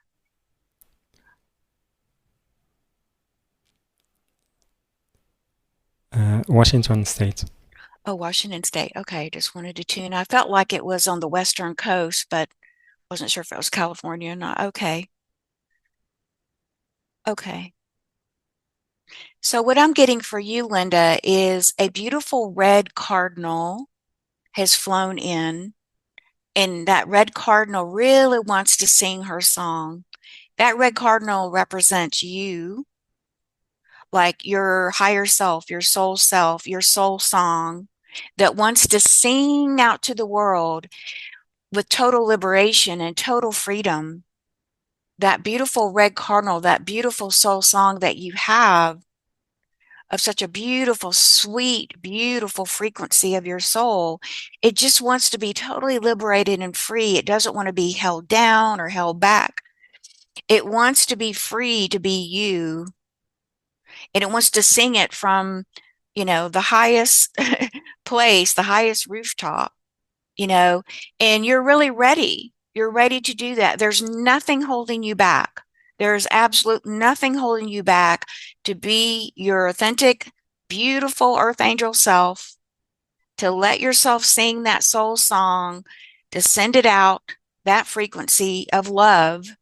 Washington State. Oh, Washington State. Okay, just wanted to tune. I felt like it was on the western coast, but wasn't sure if it was California or not. Okay. Okay. So what I'm getting for you, Linda, is a beautiful red cardinal has flown in, and that red cardinal really wants to sing her song. That red cardinal represents you, like your higher self, your soul song that wants to sing out to the world with total liberation and total freedom. That beautiful red cardinal, that beautiful soul song that you have of such a beautiful, sweet, beautiful frequency of your soul, it just wants to be totally liberated and free. It doesn't want to be held down or held back. It wants to be free to be you. And it wants to sing it from, you know, the highest place, the highest rooftop, you know, and you're really ready. You're ready to do that. There's nothing holding you back. There's absolute nothing holding you back to be your authentic, beautiful earth angel self, to let yourself sing that soul song, to send it out, that frequency of love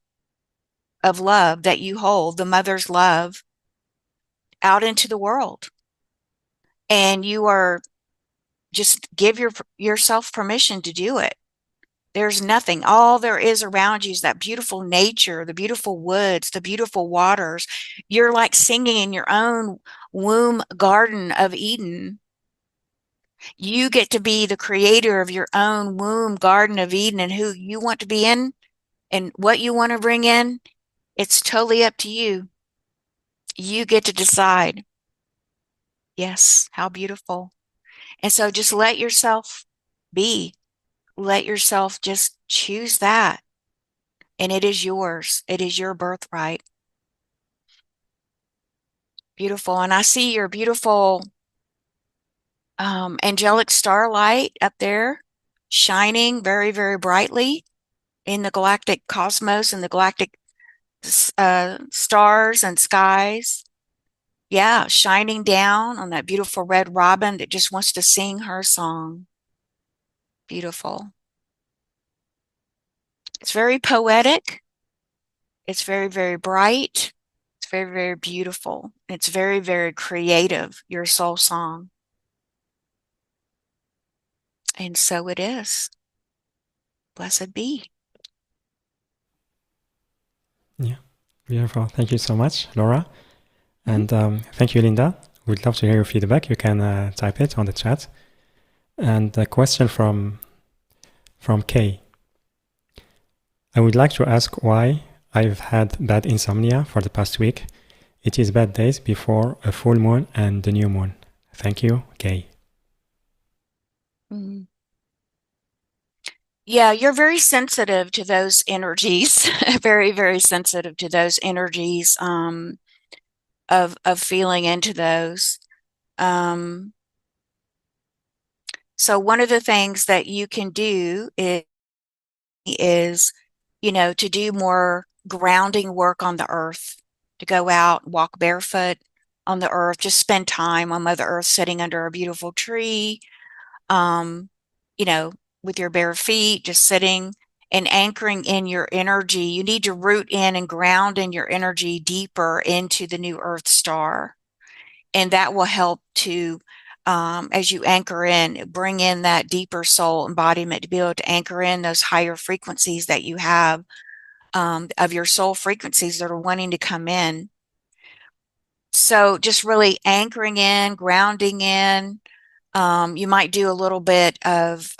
that you hold, the mother's love, out into the world. And you are just give yourself permission to do it. There's nothing. All there is around you is that beautiful nature, the beautiful woods, the beautiful waters. You're like singing in your own womb garden of Eden. You get to be the creator of your own womb garden of Eden, and who you want to be in and what you want to bring in. It's totally up to you. You get to decide. Yes, how beautiful. And so just let yourself be. Let yourself just choose that. And it is yours. It is your birthright. Beautiful. And I see your beautiful angelic starlight up there shining very, very brightly in the galactic cosmos and the galactic stars and skies. Yeah, shining down on that beautiful red robin that just wants to sing her song. Beautiful. It's very poetic. It's very, very bright. It's very, very beautiful. It's very, very creative, your soul song. And so it is. Blessed be. Yeah, beautiful. Thank you so much, Laura. And thank you, Linda. We'd love to hear your feedback. You can type it on the chat. And a question from Kay. I would like to ask why I've had bad insomnia for the past week. It is bad days before a full moon and the new moon. Thank you, Kay. Yeah, you're very sensitive to those energies, very, very sensitive to those energies of feeling into those. So one of the things that you can do is, to do more grounding work on the earth, to go out, walk barefoot on the earth, just spend time on Mother Earth sitting under a beautiful tree, with your bare feet, just sitting and anchoring in your energy. You need to root in and ground in your energy deeper into the new Earth star. And that will help to, as you anchor in, bring in that deeper soul embodiment to be able to anchor in those higher frequencies that you have, of your soul frequencies that are wanting to come in. So just really anchoring in, grounding in. You might do a little bit of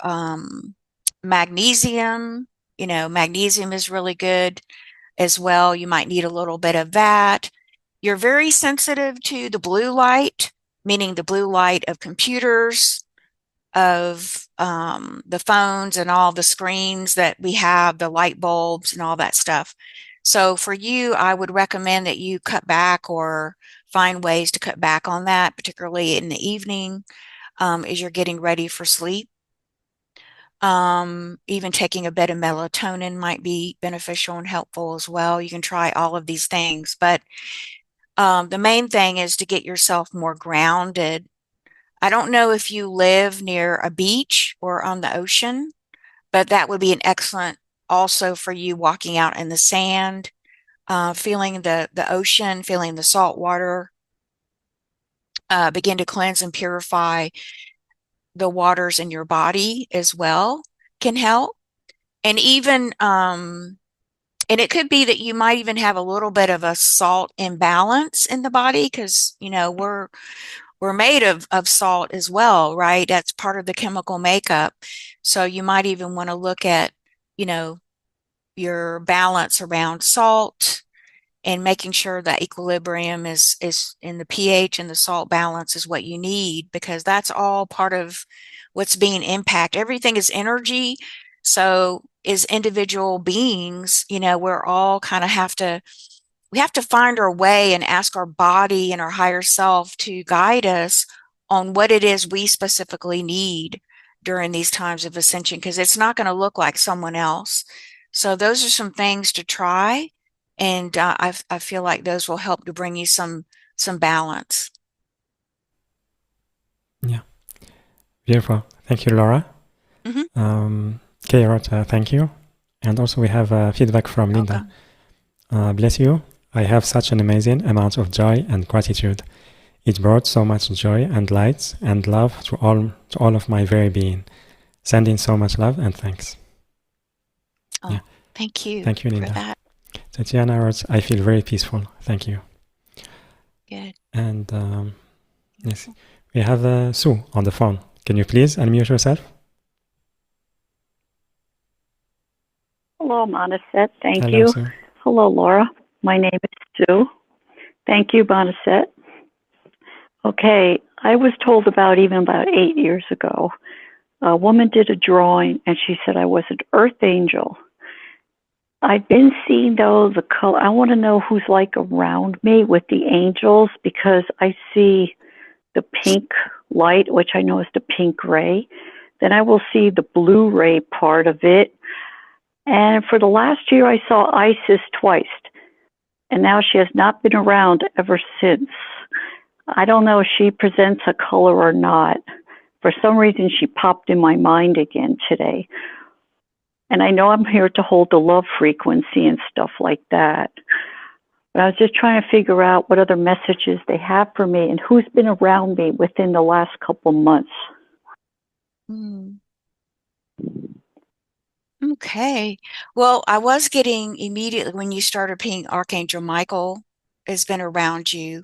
magnesium. Magnesium is really good as well. You might need a little bit of that. You're very sensitive to the blue light, meaning the blue light of computers, of the phones and all the screens that we have, the light bulbs and all that stuff. So for you, I would recommend that you cut back or find ways to cut back on that, particularly in the evening, as you're getting ready for sleep. Even taking a bit of melatonin might be beneficial and helpful as well. You can try all of these things, but the main thing is to get yourself more grounded. I don't know if you live near a beach or on the ocean, but that would be an excellent also for you walking out in the sand, feeling the ocean, feeling the salt water, begin to cleanse and purify the waters in your body as well can help. And even, and it could be that you might even have a little bit of a salt imbalance in the body because, we're made of salt as well, right? That's part of the chemical makeup. So you might even want to look at, your balance around salt and making sure that equilibrium is in the pH and the salt balance is what you need, because that's all part of what's being impacted. Everything is energy. So as individual beings, we're all kind of we have to find our way and ask our body and our higher self to guide us on what it is we specifically need during these times of ascension, because it's not going to look like someone else. So those are some things to try. And I feel like those will help to bring you some balance. Yeah. Beautiful. Thank you, Laura. Kay wrote, thank you. And also we have feedback from Linda. Bless you. I have such an amazing amount of joy and gratitude. It brought so much joy and light and love to all of my very being. Sending so much love and thanks. Oh, yeah. Thank you. Thank you, Linda. For that. Tatiana wrote, I feel very peaceful. Thank you. Good. And yes, we have Sue on the phone. Can you please unmute yourself? Hello, Monisette. Thank Hello, you. Sue. Hello, Laura. My name is Sue. Thank you, Monisette. Okay, I was told about 8 years ago, a woman did a drawing and she said I was an earth angel. I've been seeing though the color. I want to know who's like around me with the angels, because I see the pink light, which I know is the pink ray. Then I will see the blue ray part of it. And for the last year, I saw Isis twice. And now she has not been around ever since. I don't know if she presents a color or not. For some reason, she popped in my mind again today. And I know I'm here to hold the love frequency and stuff like that. But I was just trying to figure out what other messages they have for me and who's been around me within the last couple months. Okay. Well, I was getting immediately when you started pinging, Archangel Michael has been around you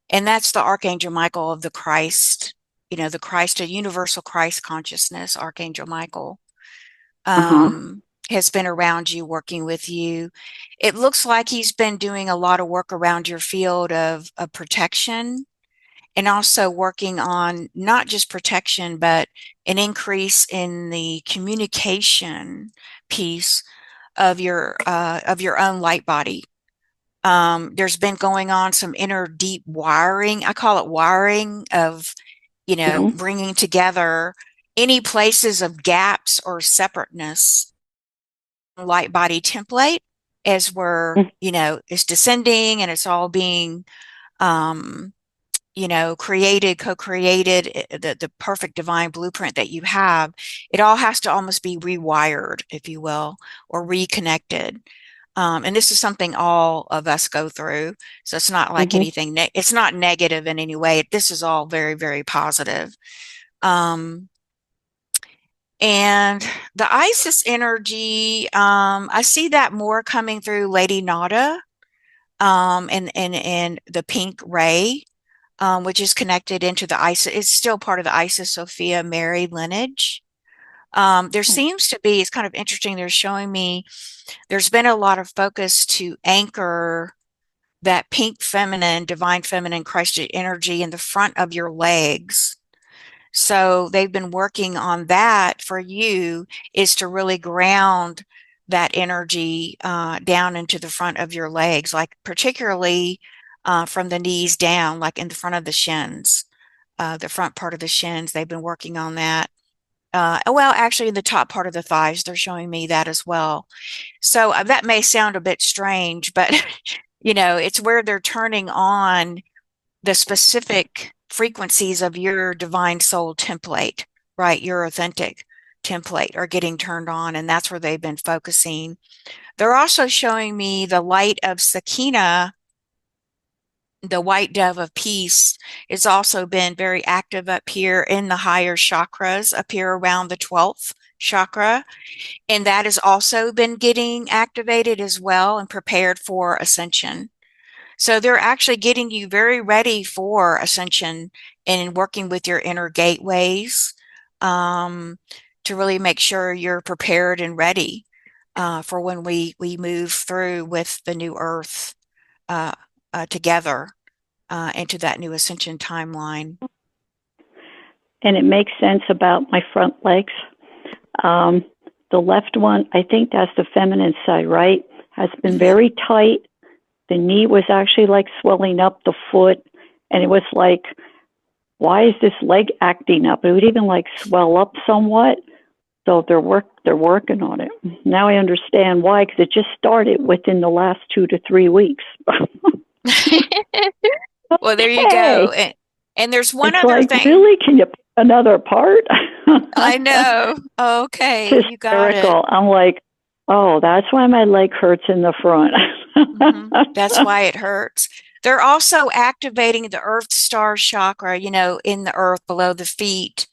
And that's the Archangel Michael of the Christ, the Christ, a universal Christ consciousness, Archangel Michael, has been around you, working with you. It looks like he's been doing a lot of work around your field of protection, and also working on not just protection, but an increase in the communication piece of your own light body. There's been going on some inner deep wiring. I call it wiring of, bringing together any places of gaps or separateness. Light body template as we're, is descending, and it's all being, created, co-created, the perfect divine blueprint that you have. It all has to almost be rewired, if you will, or reconnected. And this is something all of us go through. So it's not like anything, it's not negative in any way. This is all very, very positive. And the Isis energy, I see that more coming through Lady Nada, and the pink ray, which is connected into the Isis. It's still part of the Gaia-Sophia Mary lineage. There seems to be, it's kind of interesting, they're showing me there's been a lot of focus to anchor that pink feminine, divine feminine Christ energy in the front of your legs. So they've been working on that for you, is to really ground that energy down into the front of your legs, like particularly from the knees down, like in the front of the shins, the front part of the shins. They've been working on that. Well, actually, in the top part of the thighs, they're showing me that as well. So that may sound a bit strange, but it's where they're turning on the specific frequencies of your divine soul template, right? Your authentic template are getting turned on, and that's where they've been focusing. They're also showing me the light of Sakina, the white dove of peace. It's also been very active up here in the higher chakras, up here around the 12th chakra. And that has also been getting activated as well and prepared for ascension. So they're actually getting you very ready for ascension and working with your inner gateways to really make sure you're prepared and ready for when we move through with the new earth together into that new ascension timeline. And it makes sense about my front legs. The left one, I think that's the feminine side, right? Has been very tight. The knee was actually like swelling up the foot, and it was like, why is this leg acting up? It would even like swell up somewhat. So they're working on it. Now I understand why, because it just started within the last 2 to 3 weeks. Well, there you go. And there's one it's other like, thing. Really? Can you pick another part? I know. Okay, you got it. I'm like, oh, that's why my leg hurts in the front. That's why it hurts. They're also activating the Earth Star chakra, in the earth below the feet,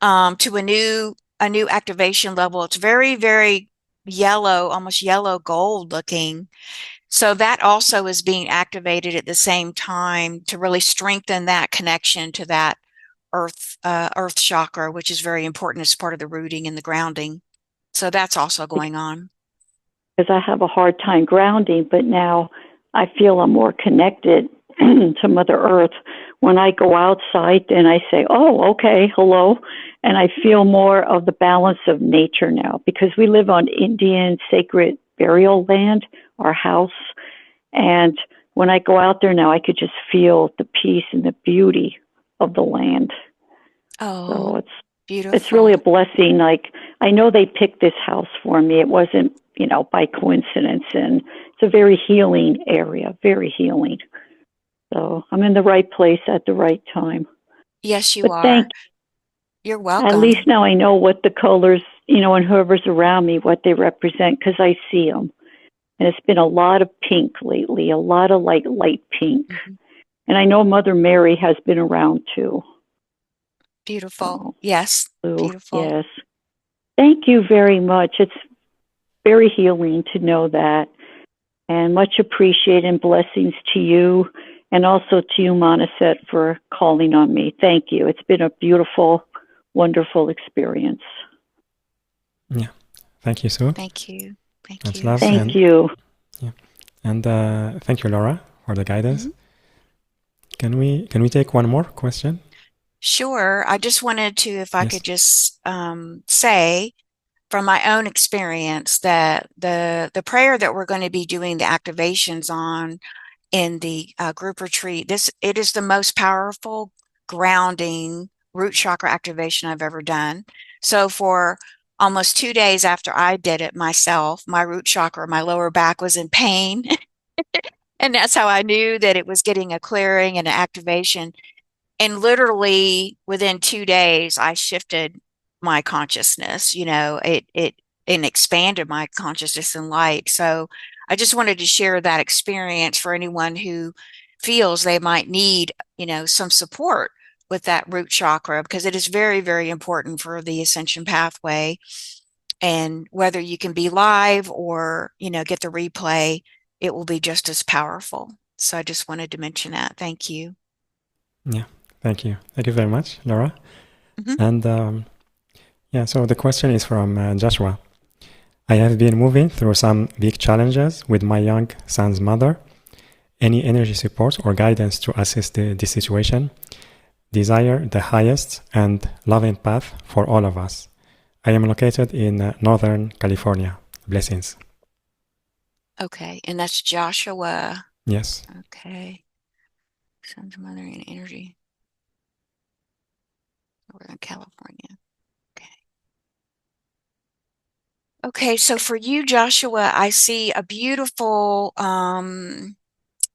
to a new activation level. It's very, very yellow, almost yellow gold looking. So that also is being activated at the same time to really strengthen that connection to that earth chakra, which is very important as part of the rooting and the grounding. So that's also going on. Because I have a hard time grounding, but now I feel I'm more connected to Mother Earth. When I go outside, then I say, oh, okay, hello. And I feel more of the balance of nature now, because we live on Indian sacred burial land, our house. And when I go out there now, I could just feel the peace and the beauty of the land. Oh, so beautiful. It's really a blessing. Like, I know they picked this house for me. It wasn't, by coincidence. And it's a very healing area, very healing. So I'm in the right place at the right time. Yes, you are. You're welcome. At least now I know what the colors, and whoever's around me, what they represent, because I see them. And it's been a lot of pink lately, a lot of light pink. And I know Mother Mary has been around too. Beautiful. So, Yes. Beautiful. Yes. Thank you very much. It's very healing to know that. And much appreciated, and blessings to you And also to you, Monisset, for calling on me. Thank you. It's been a beautiful, wonderful experience. Yeah. Thank you, Sue. Thank you. Thank That's you. love. Thank you. Yeah. And thank you, Laura, for the guidance. Mm-hmm. Can we take one more question? Sure. I just wanted to, if I Yes. could just say from my own experience that the prayer that we're going to be doing the activations on in the group retreat, it is the most powerful grounding root chakra activation I've ever done. So for almost 2 days after I did it myself, my root chakra, my lower back was in pain. And that's how I knew that it was getting a clearing and an activation. And literally within 2 days, I shifted my consciousness, it and expanded my consciousness and light. So I just wanted to share that experience for anyone who feels they might need, some support with that root chakra, because it is very, very important for the ascension pathway. And whether you can be live or, get the replay, it will be just as powerful. So I just wanted to mention that. Thank you. Yeah. Thank you. Thank you very much, Laura. Mm-hmm. And so the question is from Joshua. I have been moving through some big challenges with my young son's mother. Any energy support or guidance to assist this situation? Desire the highest and loving path for all of us. I am located in Northern California. Blessings. Okay, and that's Joshua. Yes. Okay. Son's mother and energy. Northern California. Okay, so for you, Joshua, I see a beautiful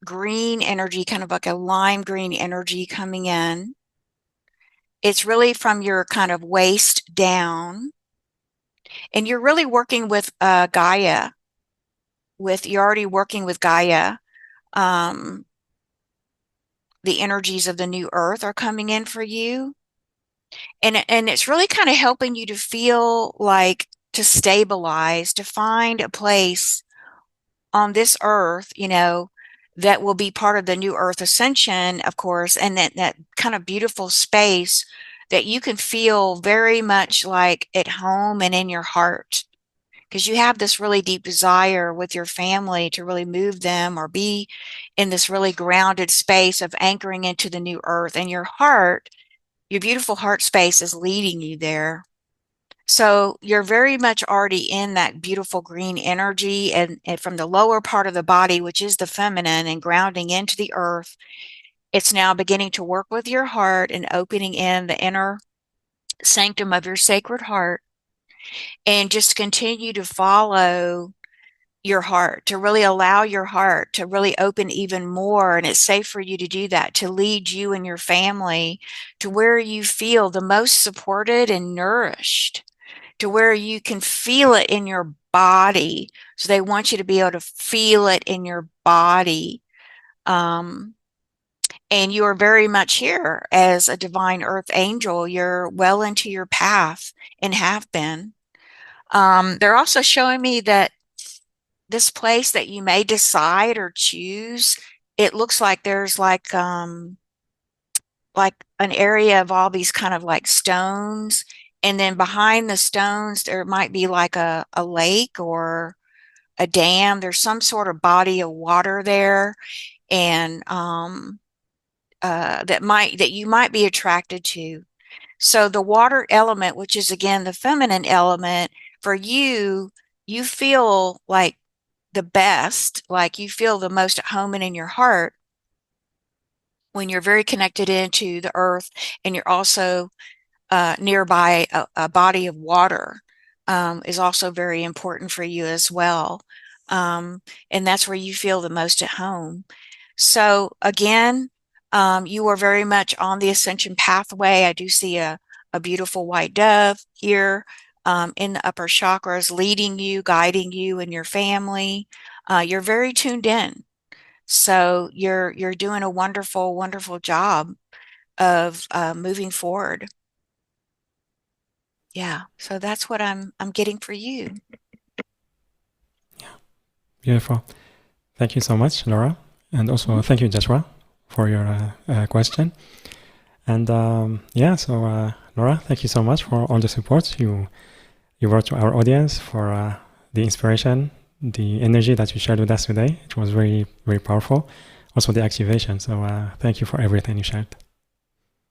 green energy, kind of like a lime green energy coming in. It's really from your kind of waist down. And you're really working with Gaia. You're already working with Gaia. The energies of the new earth are coming in for you. And it's really kind of helping you to feel like to stabilize, to find a place on this earth, that will be part of the new earth ascension, of course, and that kind of beautiful space that you can feel very much like at home and in your heart. Because you have this really deep desire with your family to really move them or be in this really grounded space of anchoring into the new earth. And your heart, your beautiful heart space is leading you there. So you're very much already in that beautiful green energy, and from the lower part of the body, which is the feminine, and grounding into the earth, it's now beginning to work with your heart and opening in the inner sanctum of your sacred heart. And just continue to follow your heart, to really allow your heart to really open even more. And it's safe for you to do that, to lead you and your family to where you feel the most supported and nourished, to where you can feel it in your body. So they want you to be able to feel it in your body. And you are very much here as a divine earth angel. You're well into your path and have been. They're also showing me that this place that you may decide or choose, it looks like there's like an area of all these kind of like stones. And then behind the stones, there might be like a lake or a dam. There's some sort of body of water there. And that you might be attracted to. So the water element, which is again the feminine element, for you, you feel like the best, like you feel the most at home and in your heart when you're very connected into the earth, and you're also nearby a body of water is also very important for you as well. And that's where you feel the most at home. So again, you are very much on the ascension pathway. I do see a beautiful white dove here in the upper chakras, leading you, guiding you and your family. You're very tuned in. So you're doing a wonderful, wonderful job of moving forward. Yeah, so that's what I'm getting for you. Yeah, beautiful. Thank you so much, Laura, and also thank you, Joshua, for your question. And yeah, so Laura, thank you so much for all the support you brought to our audience, for the inspiration, the energy that you shared with us today. It was very, very powerful. Also the activation. So thank you for everything you shared.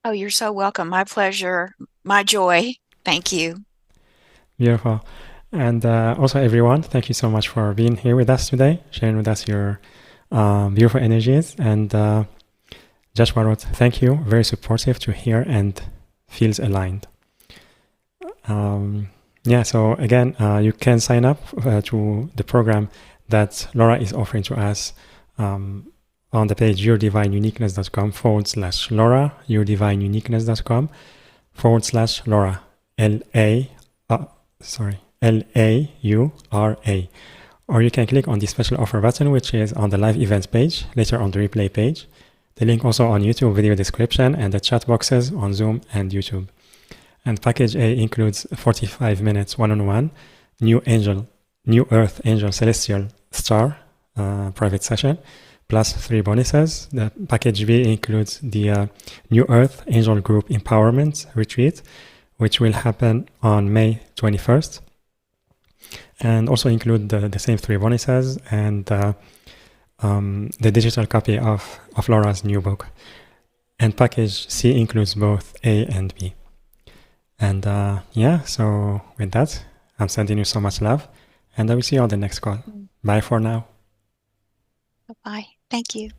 Oh, you're so welcome. My pleasure. My joy. Thank you. Beautiful. And also everyone, thank you so much for being here with us today, sharing with us your beautiful energies. And Joshua wrote, thank you, very supportive to hear and feels aligned. Yeah, so again, you can sign up to the program that Laura is offering to us on the page yourdivineuniqueness.com/Laura, yourdivineuniqueness.com/Laura, Laura. Or you can click on the special offer button, which is on the live events page, later on the replay page. The link also on YouTube video description and the chat boxes on Zoom and YouTube. And package A includes 45 minutes one-on-one, New Earth Angel Celestial Star private session, plus 3 bonuses. The package B includes the New Earth Angel Group Empowerment Retreat, which will happen on May 21st. And also include the same 3 bonuses and the digital copy of Laura's new book. And package C includes both A and B. And yeah, so with that, I'm sending you so much love, and I will see you on the next call. Bye for now. Bye-bye. Thank you.